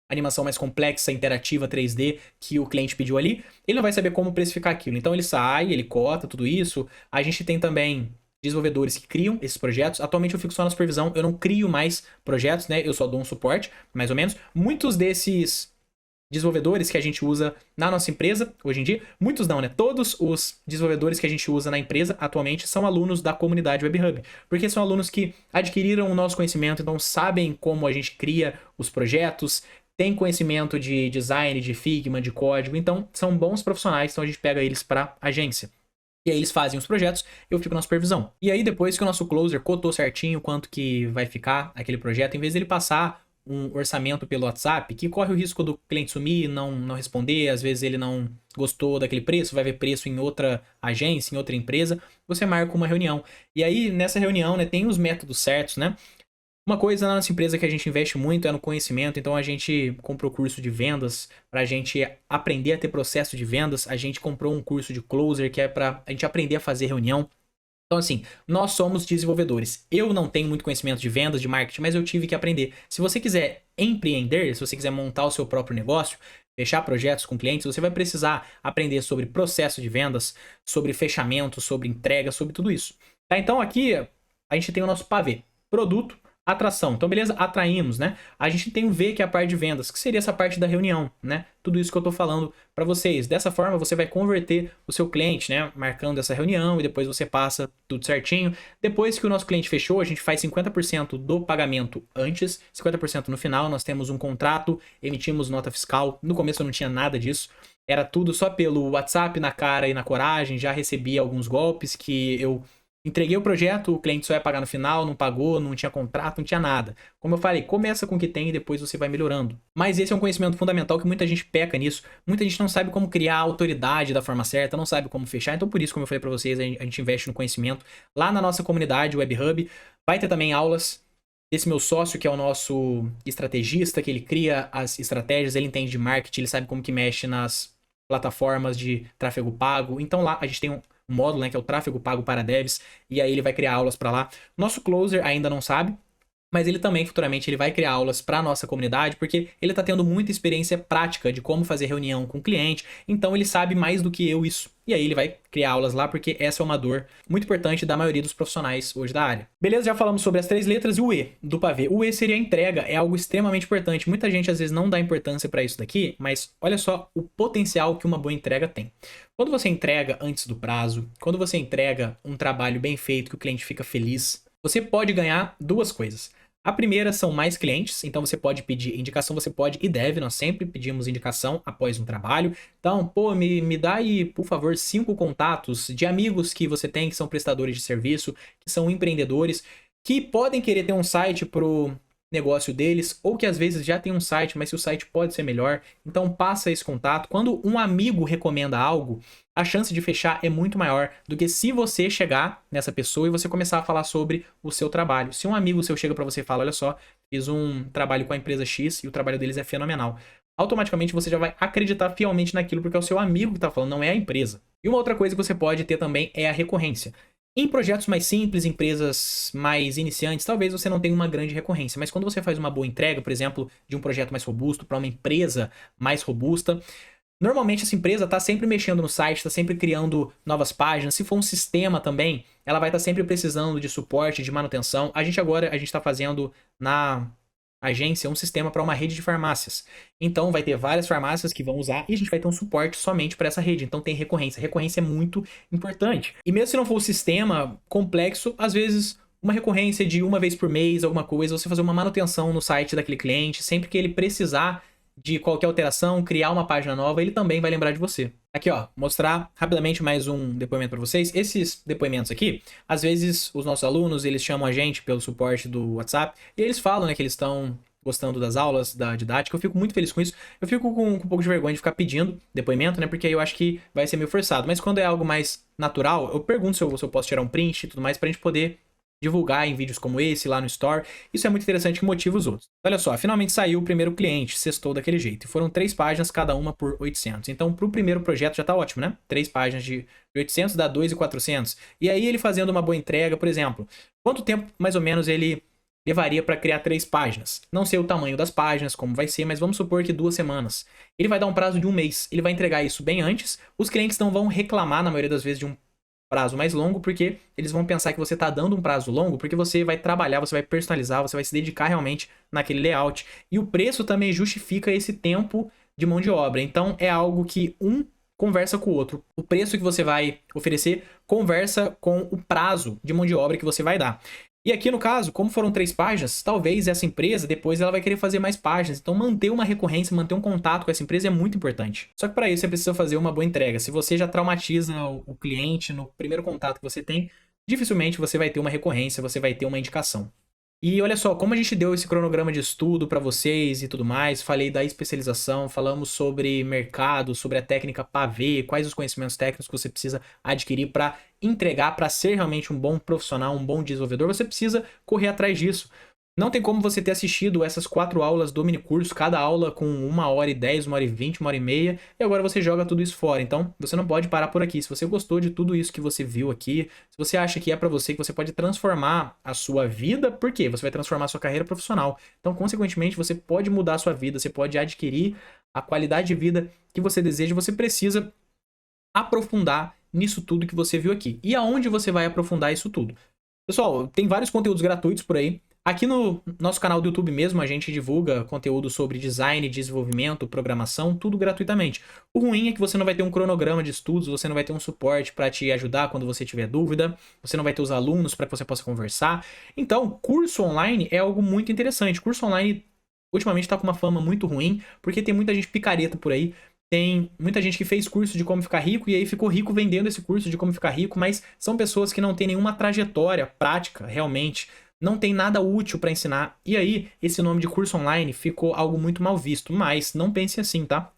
animação mais complexa, interativa, 3D, que o cliente pediu ali, ele não vai saber como precificar aquilo. Então ele sai, ele cota tudo isso. A gente tem também desenvolvedores que criam esses projetos. Atualmente eu fico só na supervisão, eu não crio mais projetos, né? Eu só dou um suporte, mais ou menos. Muitos desses desenvolvedores que a gente usa na nossa empresa, hoje em dia, muitos não, né? Todos os desenvolvedores que a gente usa na empresa atualmente são alunos da comunidade WebHub, porque são alunos que adquiriram o nosso conhecimento, então sabem como a gente cria os projetos, têm conhecimento de design, de Figma, de código, então são bons profissionais, então a gente pega eles para agência. E aí eles fazem os projetos, eu fico na supervisão. E aí depois que o nosso closer cotou certinho quanto que vai ficar aquele projeto, em vez dele passar um orçamento pelo WhatsApp, que corre o risco do cliente sumir, não responder, às vezes ele não gostou daquele preço, vai ver preço em outra agência, em outra empresa, você marca uma reunião. E aí, nessa reunião, né, tem os métodos certos, né? Uma coisa na nossa empresa que a gente investe muito é no conhecimento, então a gente comprou curso de vendas para a gente aprender a ter processo de vendas, a gente comprou um curso de closer que é para a gente aprender a fazer reunião. Então assim, nós somos desenvolvedores. Eu não tenho muito conhecimento de vendas, de marketing, mas eu tive que aprender. Se você quiser empreender, se você quiser montar o seu próprio negócio, fechar projetos com clientes, você vai precisar aprender sobre processo de vendas, sobre fechamento, sobre entrega, sobre tudo isso. Tá? Então aqui a gente tem o nosso pavê, produto, atração. Então, beleza, atraímos, né? A gente tem o V, que é a parte de vendas, que seria essa parte da reunião, né? Tudo isso que eu tô falando para vocês. Dessa forma, você vai converter o seu cliente, né? Marcando essa reunião e depois você passa tudo certinho. Depois que o nosso cliente fechou, a gente faz 50% do pagamento antes, 50% no final. Nós temos um contrato, emitimos nota fiscal. No começo eu não tinha nada disso. Era tudo só pelo WhatsApp, na cara e na coragem. Já recebi alguns golpes que eu entreguei o projeto, o cliente só ia pagar no final, não pagou, não tinha contrato, não tinha nada. Como eu falei, começa com o que tem e depois você vai melhorando. Mas esse é um conhecimento fundamental que muita gente peca nisso. Muita gente não sabe como criar a autoridade da forma certa, não sabe como fechar. Então por isso, como eu falei pra vocês, a gente investe no conhecimento. Lá na nossa comunidade, WebHub, vai ter também aulas desse meu sócio, que é o nosso estrategista, que ele cria as estratégias, ele entende de marketing, ele sabe como que mexe nas plataformas de tráfego pago. Então lá a gente tem um módulo, né, que é o tráfego pago para devs, e aí ele vai criar aulas para lá. Nosso closer ainda não sabe, mas ele também futuramente ele vai criar aulas para nossa comunidade, porque ele está tendo muita experiência prática de como fazer reunião com o cliente, então ele sabe mais do que eu isso. E aí ele vai criar aulas lá, porque essa é uma dor muito importante da maioria dos profissionais hoje da área. Beleza, já falamos sobre as 3 letras e o E do pavê. O E seria a entrega, é algo extremamente importante. Muita gente às vezes não dá importância para isso daqui, mas olha só o potencial que uma boa entrega tem. Quando você entrega antes do prazo, quando você entrega um trabalho bem feito, que o cliente fica feliz, você pode ganhar 2 coisas. A primeira são mais clientes, então você pode pedir indicação, você pode e deve, nós sempre pedimos indicação após um trabalho. Então, pô, me dá aí, por favor, 5 contatos de amigos que você tem, que são prestadores de serviço, que são empreendedores, que podem querer ter um site pro negócio deles, ou que às vezes já tem um site, mas se o site pode ser melhor. Então passa esse contato. Quando um amigo recomenda algo, a chance de fechar é muito maior do que se você chegar nessa pessoa e você começar a falar sobre o seu trabalho. Se um amigo seu chega para você e fala, olha só, fiz um trabalho com a empresa X e o trabalho deles é fenomenal, automaticamente você já vai acreditar fielmente naquilo, porque é o seu amigo que está falando, não é a empresa. E uma outra coisa que você pode ter também é a recorrência. Em projetos mais simples, empresas mais iniciantes, talvez você não tenha uma grande recorrência, mas quando você faz uma boa entrega, por exemplo, de um projeto mais robusto para uma empresa mais robusta, normalmente essa empresa está sempre mexendo no site, está sempre criando novas páginas. Se for um sistema também, ela vai estar sempre precisando de suporte, de manutenção. A gente está fazendo na agência um sistema para uma rede de farmácias. Então vai ter várias farmácias que vão usar e a gente vai ter um suporte somente para essa rede. Então tem recorrência. Recorrência é muito importante. E mesmo se não for um sistema complexo, às vezes uma recorrência de uma vez por mês, alguma coisa, você fazer uma manutenção no site daquele cliente, sempre que ele precisar de qualquer alteração, criar uma página nova, ele também vai lembrar de você. Aqui, ó, mostrar rapidamente mais um depoimento para vocês. Esses depoimentos aqui, às vezes os nossos alunos, eles chamam a gente pelo suporte do WhatsApp e eles falam, né, que eles estão gostando das aulas, da didática. Eu fico muito feliz com isso. Eu fico com um pouco de vergonha de ficar pedindo depoimento, né, porque aí eu acho que vai ser meio forçado. Mas quando é algo mais natural, eu pergunto se eu posso tirar um print e tudo mais pra gente poder divulgar em vídeos como esse lá no Store. Isso é muito interessante que motiva os outros. Olha só, finalmente saiu o primeiro cliente, sextou daquele jeito. E foram 3 páginas, cada uma por 800. Então, pro primeiro projeto já tá ótimo, né? 3 páginas de 800 dá 2.400. E aí ele fazendo uma boa entrega, por exemplo, quanto tempo mais ou menos ele levaria para criar 3 páginas? Não sei o tamanho das páginas, como vai ser, mas vamos supor que 2 semanas. Ele vai dar um prazo de 1 mês. Ele vai entregar isso bem antes. Os clientes não vão reclamar, na maioria das vezes, de um prazo mais longo, porque eles vão pensar que você está dando um prazo longo, porque você vai trabalhar, você vai personalizar, você vai se dedicar realmente naquele layout. E o preço também justifica esse tempo de mão de obra. Então é algo que um conversa com o outro. O preço que você vai oferecer conversa com o prazo de mão de obra que você vai dar. E aqui no caso, como foram 3 páginas, talvez essa empresa depois ela vai querer fazer mais páginas. Então manter uma recorrência, manter um contato com essa empresa é muito importante. Só que para isso você precisa fazer uma boa entrega. Se você já traumatiza o cliente no primeiro contato que você tem, dificilmente você vai ter uma recorrência, você vai ter uma indicação. E olha só, como a gente deu esse cronograma de estudo para vocês e tudo mais, falei da especialização, falamos sobre mercado, sobre a técnica pavê, quais os conhecimentos técnicos que você precisa adquirir para entregar, para ser realmente um bom profissional, um bom desenvolvedor, você precisa correr atrás disso. Não tem como você ter assistido essas 4 aulas do minicurso, cada aula com 1h10, 1h20, 1h30, e agora você joga tudo isso fora. Então, você não pode parar por aqui. Se você gostou de tudo isso que você viu aqui, se você acha que é para você, que você pode transformar a sua vida, por quê? Você vai transformar a sua carreira profissional. Então, consequentemente, você pode mudar a sua vida, você pode adquirir a qualidade de vida que você deseja, você precisa aprofundar nisso tudo que você viu aqui. E aonde você vai aprofundar isso tudo? Pessoal, tem vários conteúdos gratuitos por aí. Aqui no nosso canal do YouTube mesmo, a gente divulga conteúdo sobre design, desenvolvimento, programação, tudo gratuitamente. O ruim é que você não vai ter um cronograma de estudos, você não vai ter um suporte para te ajudar quando você tiver dúvida, você não vai ter os alunos para que você possa conversar. Então, curso online é algo muito interessante. Curso online, ultimamente, está com uma fama muito ruim, porque tem muita gente picareta por aí. Tem muita gente que fez curso de como ficar rico e aí ficou rico vendendo esse curso de como ficar rico, mas são pessoas que não têm nenhuma trajetória prática, realmente. Não tem nada útil para ensinar. E aí, esse nome de curso online ficou algo muito mal visto. Mas não pense assim, tá?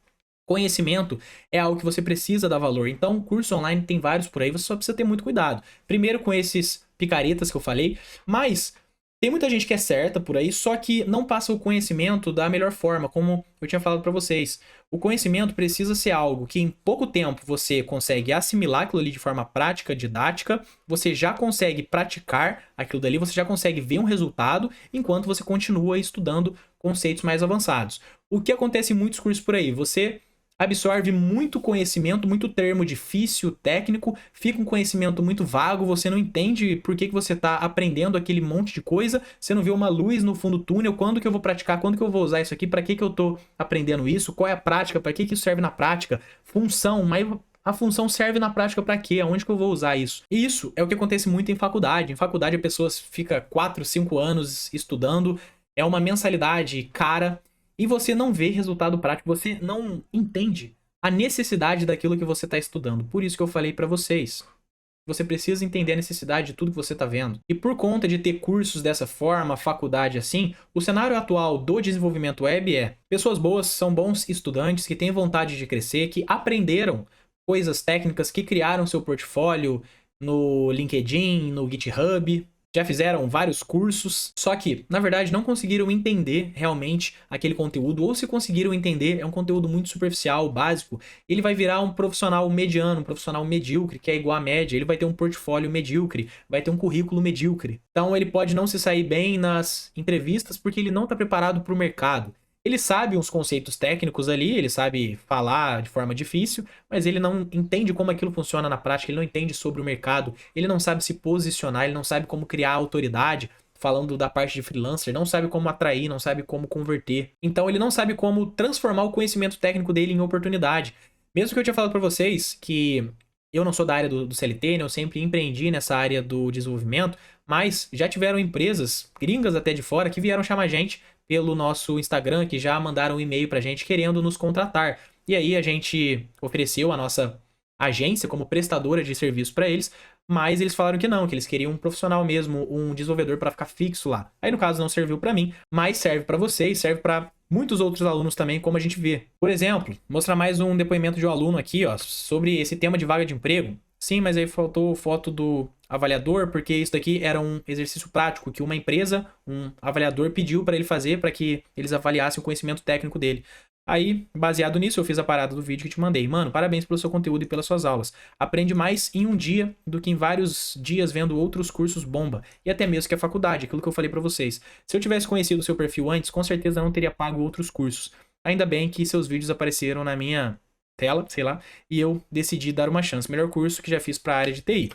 Conhecimento é algo que você precisa dar valor. Então, curso online tem vários por aí, você só precisa ter muito cuidado. Primeiro com esses picaretas que eu falei, mas tem muita gente que é certa por aí, só que não passa o conhecimento da melhor forma, como eu tinha falado para vocês. O conhecimento precisa ser algo que em pouco tempo você consegue assimilar aquilo ali de forma prática, didática, você já consegue praticar aquilo dali, você já consegue ver um resultado, enquanto você continua estudando conceitos mais avançados. O que acontece em muitos cursos por aí? Você absorve muito conhecimento, muito termo difícil, técnico, fica um conhecimento muito vago, você não entende por que você está aprendendo aquele monte de coisa, você não vê uma luz no fundo do túnel, quando que eu vou praticar, quando que eu vou usar isso aqui, para que eu estou aprendendo isso, qual é a prática, para que isso serve na prática, função, mas a função serve na prática para quê? Aonde que eu vou usar isso? E isso é o que acontece muito em faculdade. Em faculdade a pessoa fica 4, 5 anos estudando, é uma mensalidade cara, e você não vê resultado prático, você não entende a necessidade daquilo que você está estudando. Por isso que eu falei para vocês. Você precisa entender a necessidade de tudo que você está vendo. E por conta de ter cursos dessa forma, faculdade assim, o cenário atual do desenvolvimento web é: pessoas boas são bons estudantes que têm vontade de crescer, que aprenderam coisas técnicas, que criaram seu portfólio no LinkedIn, no GitHub, já fizeram vários cursos, só que, na verdade, não conseguiram entender realmente aquele conteúdo, ou se conseguiram entender, é um conteúdo muito superficial, básico, ele vai virar um profissional mediano, um profissional medíocre, que é igual à média, ele vai ter um portfólio medíocre, vai ter um currículo medíocre. Então ele pode não se sair bem nas entrevistas porque ele não está preparado para o mercado. Ele sabe uns conceitos técnicos ali, ele sabe falar de forma difícil, mas ele não entende como aquilo funciona na prática, ele não entende sobre o mercado, ele não sabe se posicionar, ele não sabe como criar autoridade, falando da parte de freelancer, não sabe como atrair, não sabe como converter. Então ele não sabe como transformar o conhecimento técnico dele em oportunidade. Mesmo que eu tinha falado para vocês que eu não sou da área do CLT, né? Eu sempre empreendi nessa área do desenvolvimento, mas já tiveram empresas, gringas até de fora, que vieram chamar a gente pelo nosso Instagram, que já mandaram um e-mail pra gente querendo nos contratar. E aí a gente ofereceu a nossa agência como prestadora de serviço para eles, mas eles falaram que não, que eles queriam um profissional mesmo, um desenvolvedor para ficar fixo lá. Aí no caso não serviu para mim, mas serve para vocês, serve para muitos outros alunos também, como a gente vê. Por exemplo, mostrar mais um depoimento de um aluno aqui, ó, sobre esse tema de vaga de emprego. Sim, mas aí faltou foto do avaliador, porque isso daqui era um exercício prático que uma empresa, um avaliador pediu para ele fazer para que eles avaliassem o conhecimento técnico dele. Aí, baseado nisso, eu fiz a parada do vídeo que te mandei. Mano, parabéns pelo seu conteúdo e pelas suas aulas. Aprende mais em um dia do que em vários dias vendo outros cursos bomba. E até mesmo que a faculdade, aquilo que eu falei pra vocês. Se eu tivesse conhecido o seu perfil antes, com certeza eu não teria pago outros cursos. Ainda bem que seus vídeos apareceram na minha tela, sei lá, e eu decidi dar uma chance. Melhor curso que já fiz pra área de TI.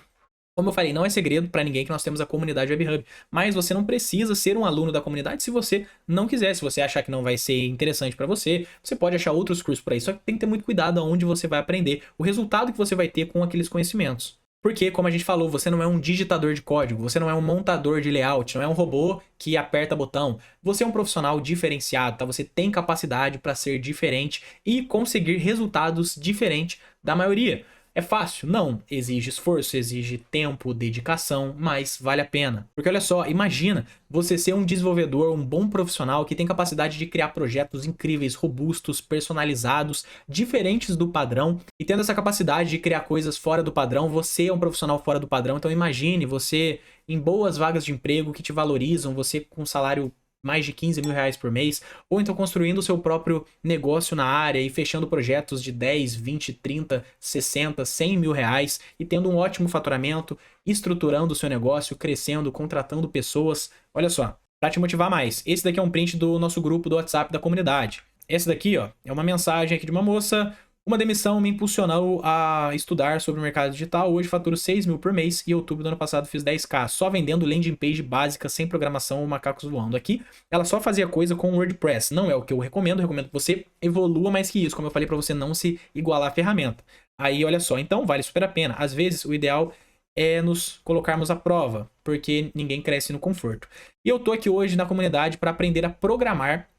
Como eu falei, não é segredo para ninguém que nós temos a comunidade WebHub, mas você não precisa ser um aluno da comunidade se você não quiser. Se você achar que não vai ser interessante para você, você pode achar outros cursos por aí. Só que tem que ter muito cuidado aonde você vai aprender, o resultado que você vai ter com aqueles conhecimentos. Porque, como a gente falou, você não é um digitador de código, você não é um montador de layout, não é um robô que aperta botão. Você é um profissional diferenciado, tá? Você tem capacidade para ser diferente e conseguir resultados diferentes da maioria. É fácil? Não. Exige esforço, exige tempo, dedicação, mas vale a pena. Porque olha só, imagina você ser um desenvolvedor, um bom profissional que tem capacidade de criar projetos incríveis, robustos, personalizados, diferentes do padrão, e tendo essa capacidade de criar coisas fora do padrão, você é um profissional fora do padrão. Então imagine você em boas vagas de emprego que te valorizam, você com salário mais de 15 mil reais por mês, ou então construindo o seu próprio negócio na área e fechando projetos de 10, 20, 30, 60, 100 mil reais e tendo um ótimo faturamento, estruturando o seu negócio, crescendo, contratando pessoas. Olha só, para te motivar mais, esse daqui é um print do nosso grupo do WhatsApp da comunidade. Esse daqui, ó, é uma mensagem aqui de uma moça. Uma demissão me impulsionou a estudar sobre o mercado digital. Hoje faturo 6 mil por mês e em outubro do ano passado fiz 10k, só vendendo landing page básica, sem programação ou macacos voando. Aqui, ela só fazia coisa com WordPress. Não é o que eu recomendo que você evolua mais que isso, como eu falei para você não se igualar à ferramenta. Aí, olha só, então vale super a pena. Às vezes, o ideal é nos colocarmos à prova, porque ninguém cresce no conforto. E eu tô aqui hoje na comunidade para aprender a programar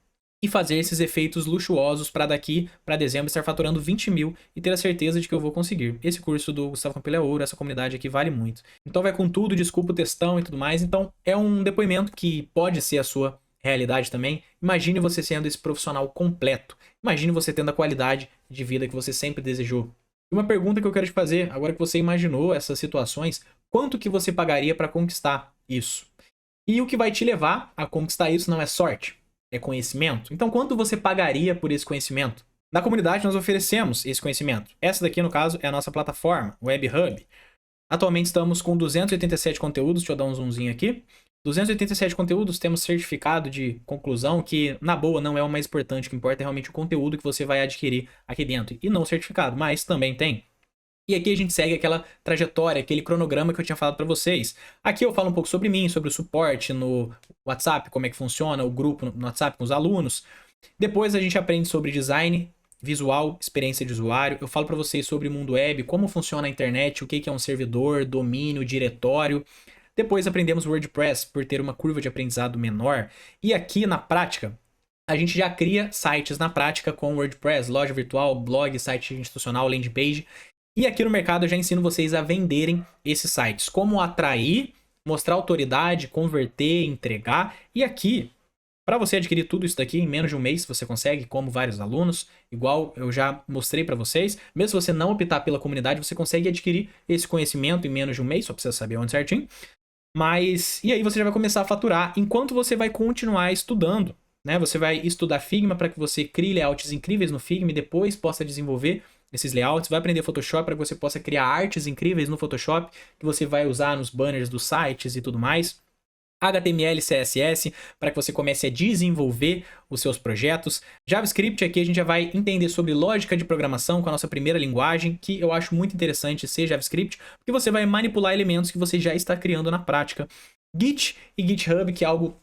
e fazer esses efeitos luxuosos para daqui para dezembro estar faturando 20 mil e ter a certeza de que eu vou conseguir. Esse curso do Gustavo Campelo é ouro, essa comunidade aqui vale muito. Então vai com tudo, desculpa o textão e tudo mais. Então é um depoimento que pode ser a sua realidade também. Imagine você sendo esse profissional completo. Imagine você tendo a qualidade de vida que você sempre desejou. E uma pergunta que eu quero te fazer, agora que você imaginou essas situações, quanto que você pagaria para conquistar isso? E o que vai te levar a conquistar isso não é sorte, é conhecimento. Então, quanto você pagaria por esse conhecimento? Na comunidade, nós oferecemos esse conhecimento. Essa daqui, no caso, é a nossa plataforma, WebHub. Atualmente estamos com 287 conteúdos. Deixa eu dar um zoomzinho aqui. 287 conteúdos, temos certificado de conclusão, que, na boa, não é o mais importante. O que importa é realmente o conteúdo que você vai adquirir aqui dentro. E não o certificado, mas também tem. E aqui a gente segue aquela trajetória, aquele cronograma que eu tinha falado para vocês. Aqui eu falo um pouco sobre mim, sobre o suporte no WhatsApp, como é que funciona, o grupo no WhatsApp com os alunos. Depois a gente aprende sobre design visual, experiência de usuário. Eu falo para vocês sobre mundo web, como funciona a internet, o que é um servidor, domínio, diretório. Depois aprendemos WordPress por ter uma curva de aprendizado menor. E aqui na prática, a gente já cria sites na prática com WordPress, loja virtual, blog, site institucional, landing page. E aqui no mercado eu já ensino vocês a venderem esses sites. Como atrair, mostrar autoridade, converter, entregar. E aqui, para você adquirir tudo isso daqui em menos de um mês, você consegue, como vários alunos, igual eu já mostrei para vocês. Mesmo se você não optar pela comunidade, você consegue adquirir esse conhecimento em menos de um mês, só precisa saber onde certinho. Mas, e aí você já vai começar a faturar enquanto você vai continuar estudando, né? Você vai estudar Figma para que você crie layouts incríveis no Figma e depois possa desenvolver esses layouts. Vai aprender Photoshop para que você possa criar artes incríveis no Photoshop que você vai usar nos banners dos sites e tudo mais. HTML, CSS, para que você comece a desenvolver os seus projetos. JavaScript, aqui a gente já vai entender sobre lógica de programação com a nossa primeira linguagem, que eu acho muito interessante ser JavaScript, porque você vai manipular elementos que você já está criando na prática. Git e GitHub, que é algo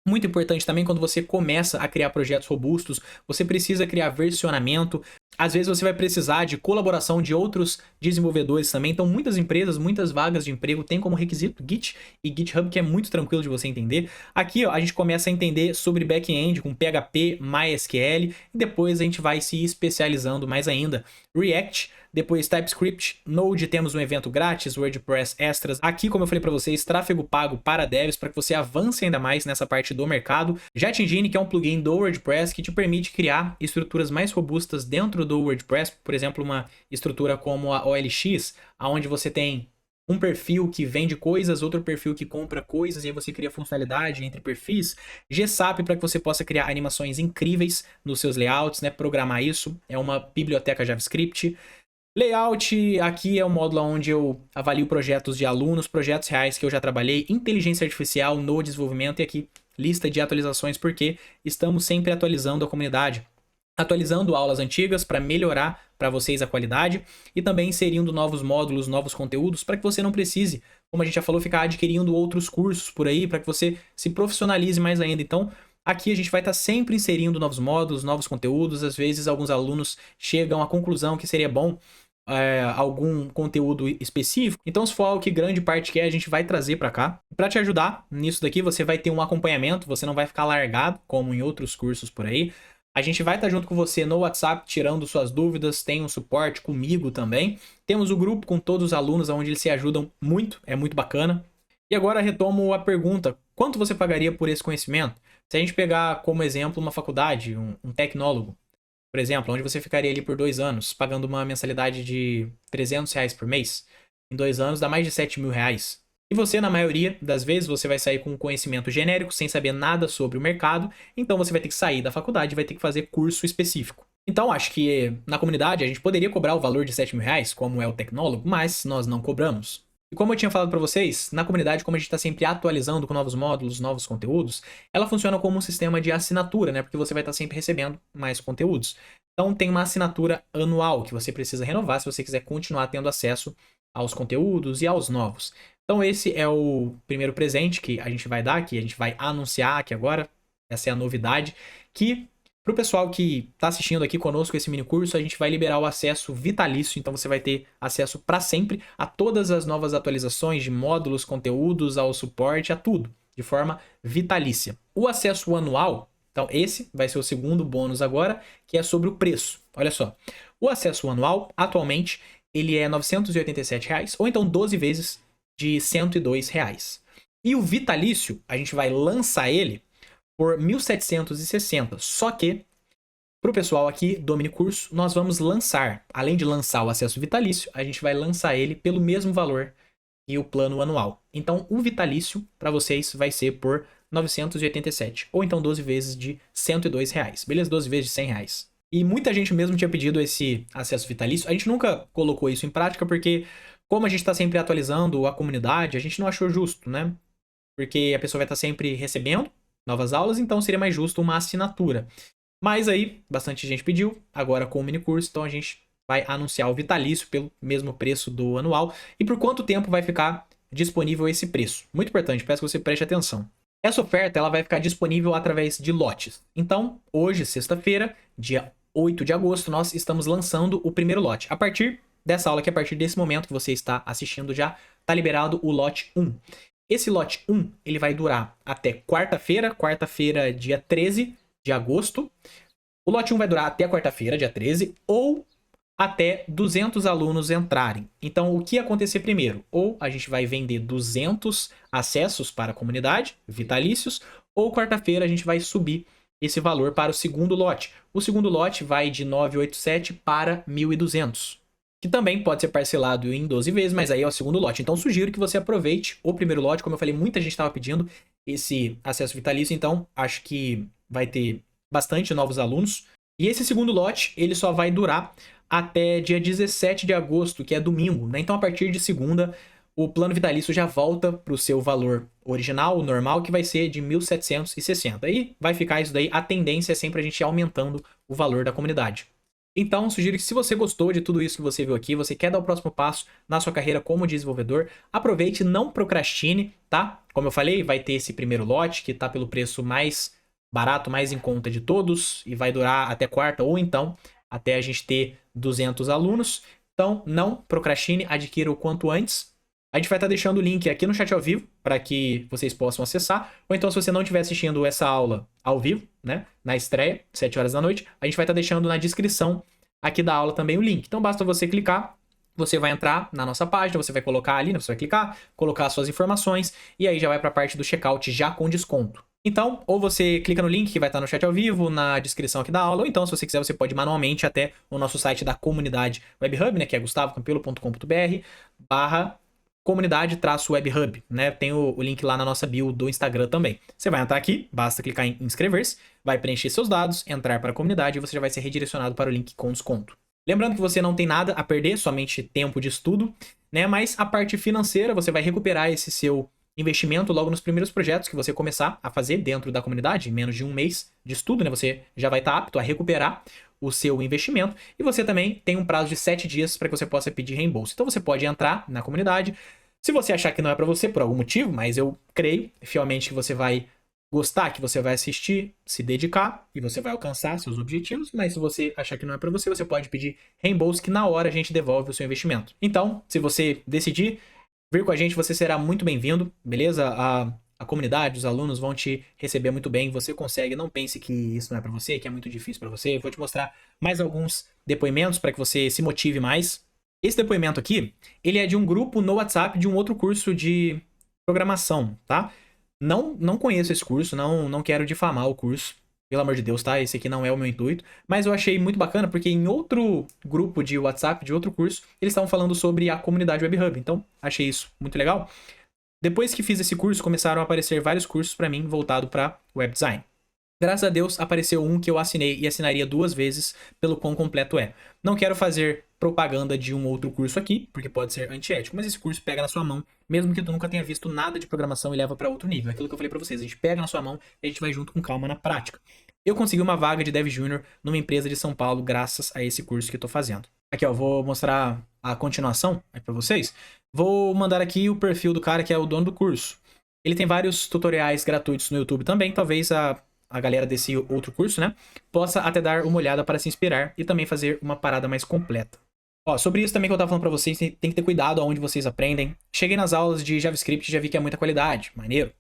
muito importante também quando você começa a criar projetos robustos, você precisa criar versionamento. Às vezes você vai precisar de colaboração de outros desenvolvedores também. Então muitas empresas, muitas vagas de emprego têm como requisito Git e GitHub, que é muito tranquilo de você entender. Aqui ó, a gente começa a entender sobre back-end com PHP, MySQL e depois a gente vai se especializando mais ainda. React, depois TypeScript, Node, temos um evento grátis, WordPress Extras. Aqui, como eu falei para vocês, tráfego pago para devs, para que você avance ainda mais nessa parte do mercado. Jet Engine, que é um plugin do WordPress que te permite criar estruturas mais robustas dentro do WordPress. Por exemplo, uma estrutura como a OLX, onde você tem um perfil que vende coisas, outro perfil que compra coisas, e aí você cria funcionalidade entre perfis. GSAP, para que você possa criar animações incríveis nos seus layouts, né? Programar isso. É uma biblioteca JavaScript. Layout, aqui é o módulo onde eu avalio projetos de alunos, projetos reais que eu já trabalhei, inteligência artificial no desenvolvimento, e aqui lista de atualizações, porque estamos sempre atualizando a comunidade. Atualizando aulas antigas para melhorar para vocês a qualidade e também inserindo novos módulos, novos conteúdos para que você não precise, como a gente já falou, ficar adquirindo outros cursos por aí para que você se profissionalize mais ainda. Então, aqui a gente vai estar sempre inserindo novos módulos, novos conteúdos. Às vezes alguns alunos chegam à conclusão que seria bom algum conteúdo específico. Então, se for algo que grande parte quer, a gente vai trazer para cá. Para te ajudar nisso daqui, você vai ter um acompanhamento, você não vai ficar largado como em outros cursos por aí. A gente vai estar junto com você no WhatsApp, tirando suas dúvidas, tem um suporte comigo também. Temos o grupo com todos os alunos, onde eles se ajudam muito, é muito bacana. E agora retomo a pergunta, quanto você pagaria por esse conhecimento? Se a gente pegar como exemplo uma faculdade, um tecnólogo, por exemplo, onde você ficaria ali por 2 anos, pagando uma mensalidade de R$300 por mês, em 2 anos dá mais de R$7.000. E você, na maioria das vezes, você vai sair com um conhecimento genérico, sem saber nada sobre o mercado, então você vai ter que sair da faculdade e vai ter que fazer curso específico. Então, acho que na comunidade a gente poderia cobrar o valor de R$7.000, como é o tecnólogo, mas nós não cobramos. E como eu tinha falado para vocês, na comunidade, como a gente está sempre atualizando com novos módulos, novos conteúdos, ela funciona como um sistema de assinatura, né? Porque você vai estar sempre recebendo mais conteúdos. Então, tem uma assinatura anual que você precisa renovar se você quiser continuar tendo acesso aos conteúdos e aos novos. Então, esse é o primeiro presente que a gente vai dar, que a gente vai anunciar aqui agora. Essa é a novidade, que para o pessoal que está assistindo aqui conosco esse mini curso, a gente vai liberar o acesso vitalício, então você vai ter acesso para sempre a todas as novas atualizações de módulos, conteúdos, ao suporte, a tudo, de forma vitalícia. O acesso anual, então esse vai ser o segundo bônus agora, que é sobre o preço. Olha só, o acesso anual, atualmente, ele é R$987, ou então 12 vezes de R$102. E o vitalício, a gente vai lançar ele por 1.760, só que para o pessoal aqui do mini curso, nós vamos lançar, além de lançar o acesso vitalício, a gente vai lançar ele pelo mesmo valor que o plano anual. Então, o vitalício para vocês vai ser por 987, ou então 12 vezes de R$102, beleza? 12 vezes de R$100. E muita gente mesmo tinha pedido esse acesso vitalício, a gente nunca colocou isso em prática, porque como a gente está sempre atualizando a comunidade, a gente não achou justo, né? Porque a pessoa vai estar sempre recebendo novas aulas, então seria mais justo uma assinatura. Mas aí, bastante gente pediu, agora com o mini curso, então a gente vai anunciar o vitalício pelo mesmo preço do anual. E por quanto tempo vai ficar disponível esse preço? Muito importante, peço que você preste atenção. Essa oferta ela vai ficar disponível através de lotes. Então, hoje, sexta-feira, dia 8 de agosto, nós estamos lançando o primeiro lote. A partir dessa aula, que a partir desse momento que você está assistindo já, está liberado o lote 1. Esse lote 1, ele vai durar até quarta-feira, dia 13 de agosto. O lote 1 vai durar até quarta-feira, dia 13, ou até 200 alunos entrarem. Então, o que ia acontecer primeiro? Ou a gente vai vender 200 acessos para a comunidade, vitalícios, ou quarta-feira a gente vai subir esse valor para o segundo lote. O segundo lote vai de 987 para 1.200, que também pode ser parcelado em 12 vezes, mas aí é o segundo lote. Então, sugiro que você aproveite o primeiro lote. Como eu falei, muita gente estava pedindo esse acesso vitalício, então acho que vai ter bastante novos alunos. E esse segundo lote, ele só vai durar até dia 17 de agosto, que é domingo, né? Então, a partir de segunda, o plano vitalício já volta para o seu valor original, normal, que vai ser de 1.760. E vai ficar isso daí. A tendência é sempre a gente ir aumentando o valor da comunidade. Então, sugiro que se você gostou de tudo isso que você viu aqui, você quer dar o próximo passo na sua carreira como desenvolvedor, aproveite, não procrastine, tá? Como eu falei, vai ter esse primeiro lote, que tá pelo preço mais barato, mais em conta de todos, e vai durar até quarta, ou então até a gente ter 200 alunos. Então, não procrastine, adquira o quanto antes. A gente vai estar deixando o link aqui no chat ao vivo para que vocês possam acessar. Ou então, se você não estiver assistindo essa aula ao vivo, né, na estreia, 7 horas da noite, a gente vai estar deixando na descrição aqui da aula também o link. Então, basta você clicar, você vai entrar na nossa página, você vai colocar ali, né, você vai clicar, colocar as suas informações e aí já vai para a parte do checkout já com desconto. Então, ou você clica no link que vai estar no chat ao vivo, na descrição aqui da aula, ou então, se você quiser, você pode ir manualmente até o nosso site da comunidade WebHub, né, que é gustavocampelo.com.br/comunidade-webhub, né? Tem o link lá na nossa bio do Instagram também. Você vai entrar aqui, basta clicar em inscrever-se, vai preencher seus dados, entrar para a comunidade e você já vai ser redirecionado para o link com desconto. Lembrando que você não tem nada a perder, somente tempo de estudo, né? Mas a parte financeira, você vai recuperar esse seu investimento logo nos primeiros projetos que você começar a fazer dentro da comunidade, em menos de um mês de estudo, né? Você já vai estar apto a recuperar o seu investimento e você também tem um prazo de 7 dias para que você possa pedir reembolso. Então você pode entrar na comunidade, se você achar que não é para você por algum motivo, mas eu creio fielmente que você vai gostar, que você vai assistir, se dedicar e você vai alcançar seus objetivos, mas se você achar que não é para você, você pode pedir reembolso que na hora a gente devolve o seu investimento. Então, se você decidir vir com a gente, você será muito bem-vindo, beleza? A comunidade, os alunos vão te receber muito bem, você consegue, não pense que isso não é para você, que é muito difícil para você. Eu vou te mostrar mais alguns depoimentos para que você se motive mais. Esse depoimento aqui, ele é de um grupo no WhatsApp de um outro curso de programação, tá? Não conheço esse curso, não quero difamar o curso, pelo amor de Deus, tá? Esse aqui não é o meu intuito, mas eu achei muito bacana porque em outro grupo de WhatsApp, de outro curso, eles estavam falando sobre a comunidade WebHub, então achei isso muito legal. Depois que fiz esse curso, começaram a aparecer vários cursos para mim voltado para web design. Graças a Deus apareceu um que eu assinei e assinaria 2 vezes pelo quão completo é. Não quero fazer propaganda de um outro curso aqui, porque pode ser antiético, mas esse curso pega na sua mão, mesmo que tu nunca tenha visto nada de programação e leva para outro nível. Aquilo que eu falei para vocês, a gente pega na sua mão e a gente vai junto com calma na prática. Eu consegui uma vaga de Dev Júnior numa empresa de São Paulo graças a esse curso que eu tô fazendo. Aqui, ó, vou mostrar a continuação aqui para vocês. Vou mandar aqui o perfil do cara que é o dono do curso. Ele tem vários tutoriais gratuitos no YouTube também, talvez a galera desse outro curso, né, possa até dar uma olhada para se inspirar e também fazer uma parada mais completa. Ó, sobre isso também que eu tava falando pra vocês, tem que ter cuidado aonde vocês aprendem. Cheguei nas aulas de JavaScript e já vi que é muita qualidade, maneiro.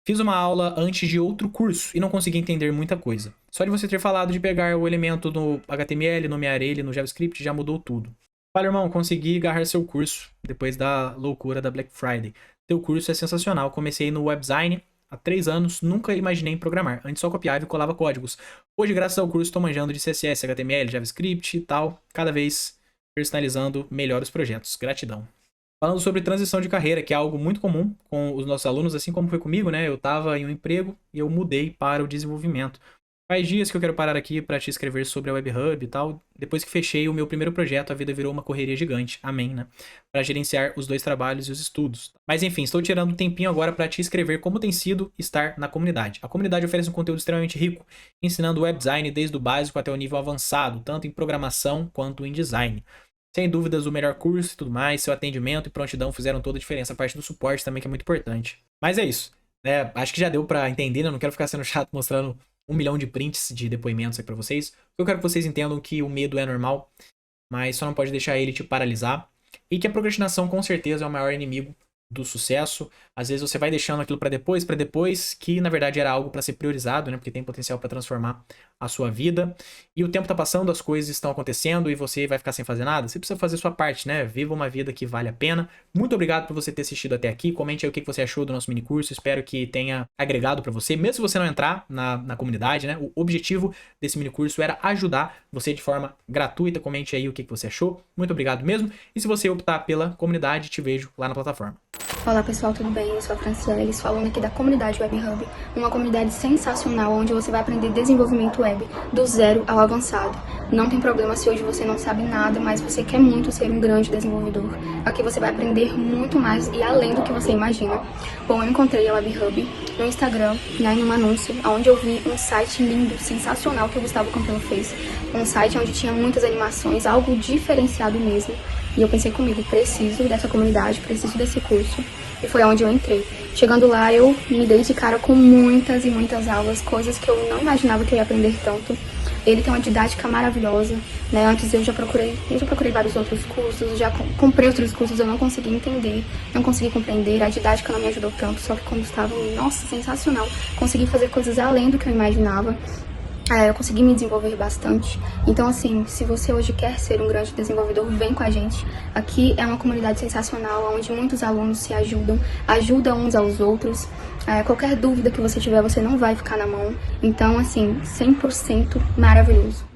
Fiz uma aula antes de outro curso e não consegui entender muita coisa. Só de você ter falado de pegar o elemento no HTML, nomear ele no JavaScript, já mudou tudo. Fala, irmão, consegui agarrar seu curso depois da loucura da Black Friday. Teu curso é sensacional, comecei no web design há 3 anos, nunca imaginei em programar. Antes só copiava e colava códigos. Hoje, graças ao curso, estou manjando de CSS, HTML, JavaScript e tal, cada vez personalizando melhor os projetos. Gratidão. Falando sobre transição de carreira, que é algo muito comum com os nossos alunos, assim como foi comigo, né? Eu estava em um emprego e eu mudei para o desenvolvimento. Faz dias que eu quero parar aqui para te escrever sobre a WebHub e tal. Depois que fechei o meu primeiro projeto, a vida virou uma correria gigante. Amém, né? Para gerenciar os 2 trabalhos e os estudos. Mas enfim, estou tirando um tempinho agora para te escrever como tem sido estar na comunidade. A comunidade oferece um conteúdo extremamente rico, ensinando web design desde o básico até o nível avançado, tanto em programação quanto em design. Sem dúvidas, o melhor curso e tudo mais, seu atendimento e prontidão fizeram toda a diferença. A parte do suporte também, que é muito importante. Mas é isso, né? Acho que já deu pra entender, né? Eu não quero ficar sendo chato mostrando 1 milhão de prints de depoimentos aqui pra vocês. Eu quero que vocês entendam que o medo é normal, mas só não pode deixar ele te paralisar. E que a procrastinação com certeza é o maior inimigo do sucesso. Às vezes você vai deixando aquilo para depois, que na verdade era algo para ser priorizado, né? Porque tem potencial para transformar a sua vida. E o tempo tá passando, as coisas estão acontecendo e você vai ficar sem fazer nada. Você precisa fazer sua parte, né? Viva uma vida que vale a pena. Muito obrigado por você ter assistido até aqui. Comente aí o que você achou do nosso mini curso. Espero que tenha agregado para você, mesmo se você não entrar na comunidade, né? O objetivo desse mini curso era ajudar você de forma gratuita. Comente aí o que você achou. Muito obrigado mesmo. E se você optar pela comunidade, te vejo lá na plataforma. Olá pessoal, tudo bem? Eu sou a Franciele, falando aqui da comunidade Web Hub, uma comunidade sensacional onde você vai aprender desenvolvimento web do zero ao avançado. Não tem problema se hoje você não sabe nada, mas você quer muito ser um grande desenvolvedor. Aqui você vai aprender muito mais e além do que você imagina. Bom, eu encontrei a Web Hub no Instagram, em um anúncio, onde eu vi um site lindo, sensacional que o Gustavo Campelo fez. Um site onde tinha muitas animações, algo diferenciado mesmo. E eu pensei comigo, preciso dessa comunidade, preciso desse curso. E foi onde eu entrei. Chegando lá, eu me dei de cara com muitas e muitas aulas, coisas que eu não imaginava que eu ia aprender tanto. Ele tem uma didática maravilhosa, né? Antes eu já procurei vários outros cursos, já comprei outros cursos, eu não consegui entender, não consegui compreender, a didática não me ajudou tanto, só que como estava, nossa, sensacional. Consegui fazer coisas além do que eu imaginava. Eu consegui me desenvolver bastante. Então, assim, se você hoje quer ser um grande desenvolvedor, vem com a gente. Aqui é uma comunidade sensacional, onde muitos alunos se ajudam uns aos outros. Qualquer dúvida que você tiver, você não vai ficar na mão. Então, assim, 100% maravilhoso.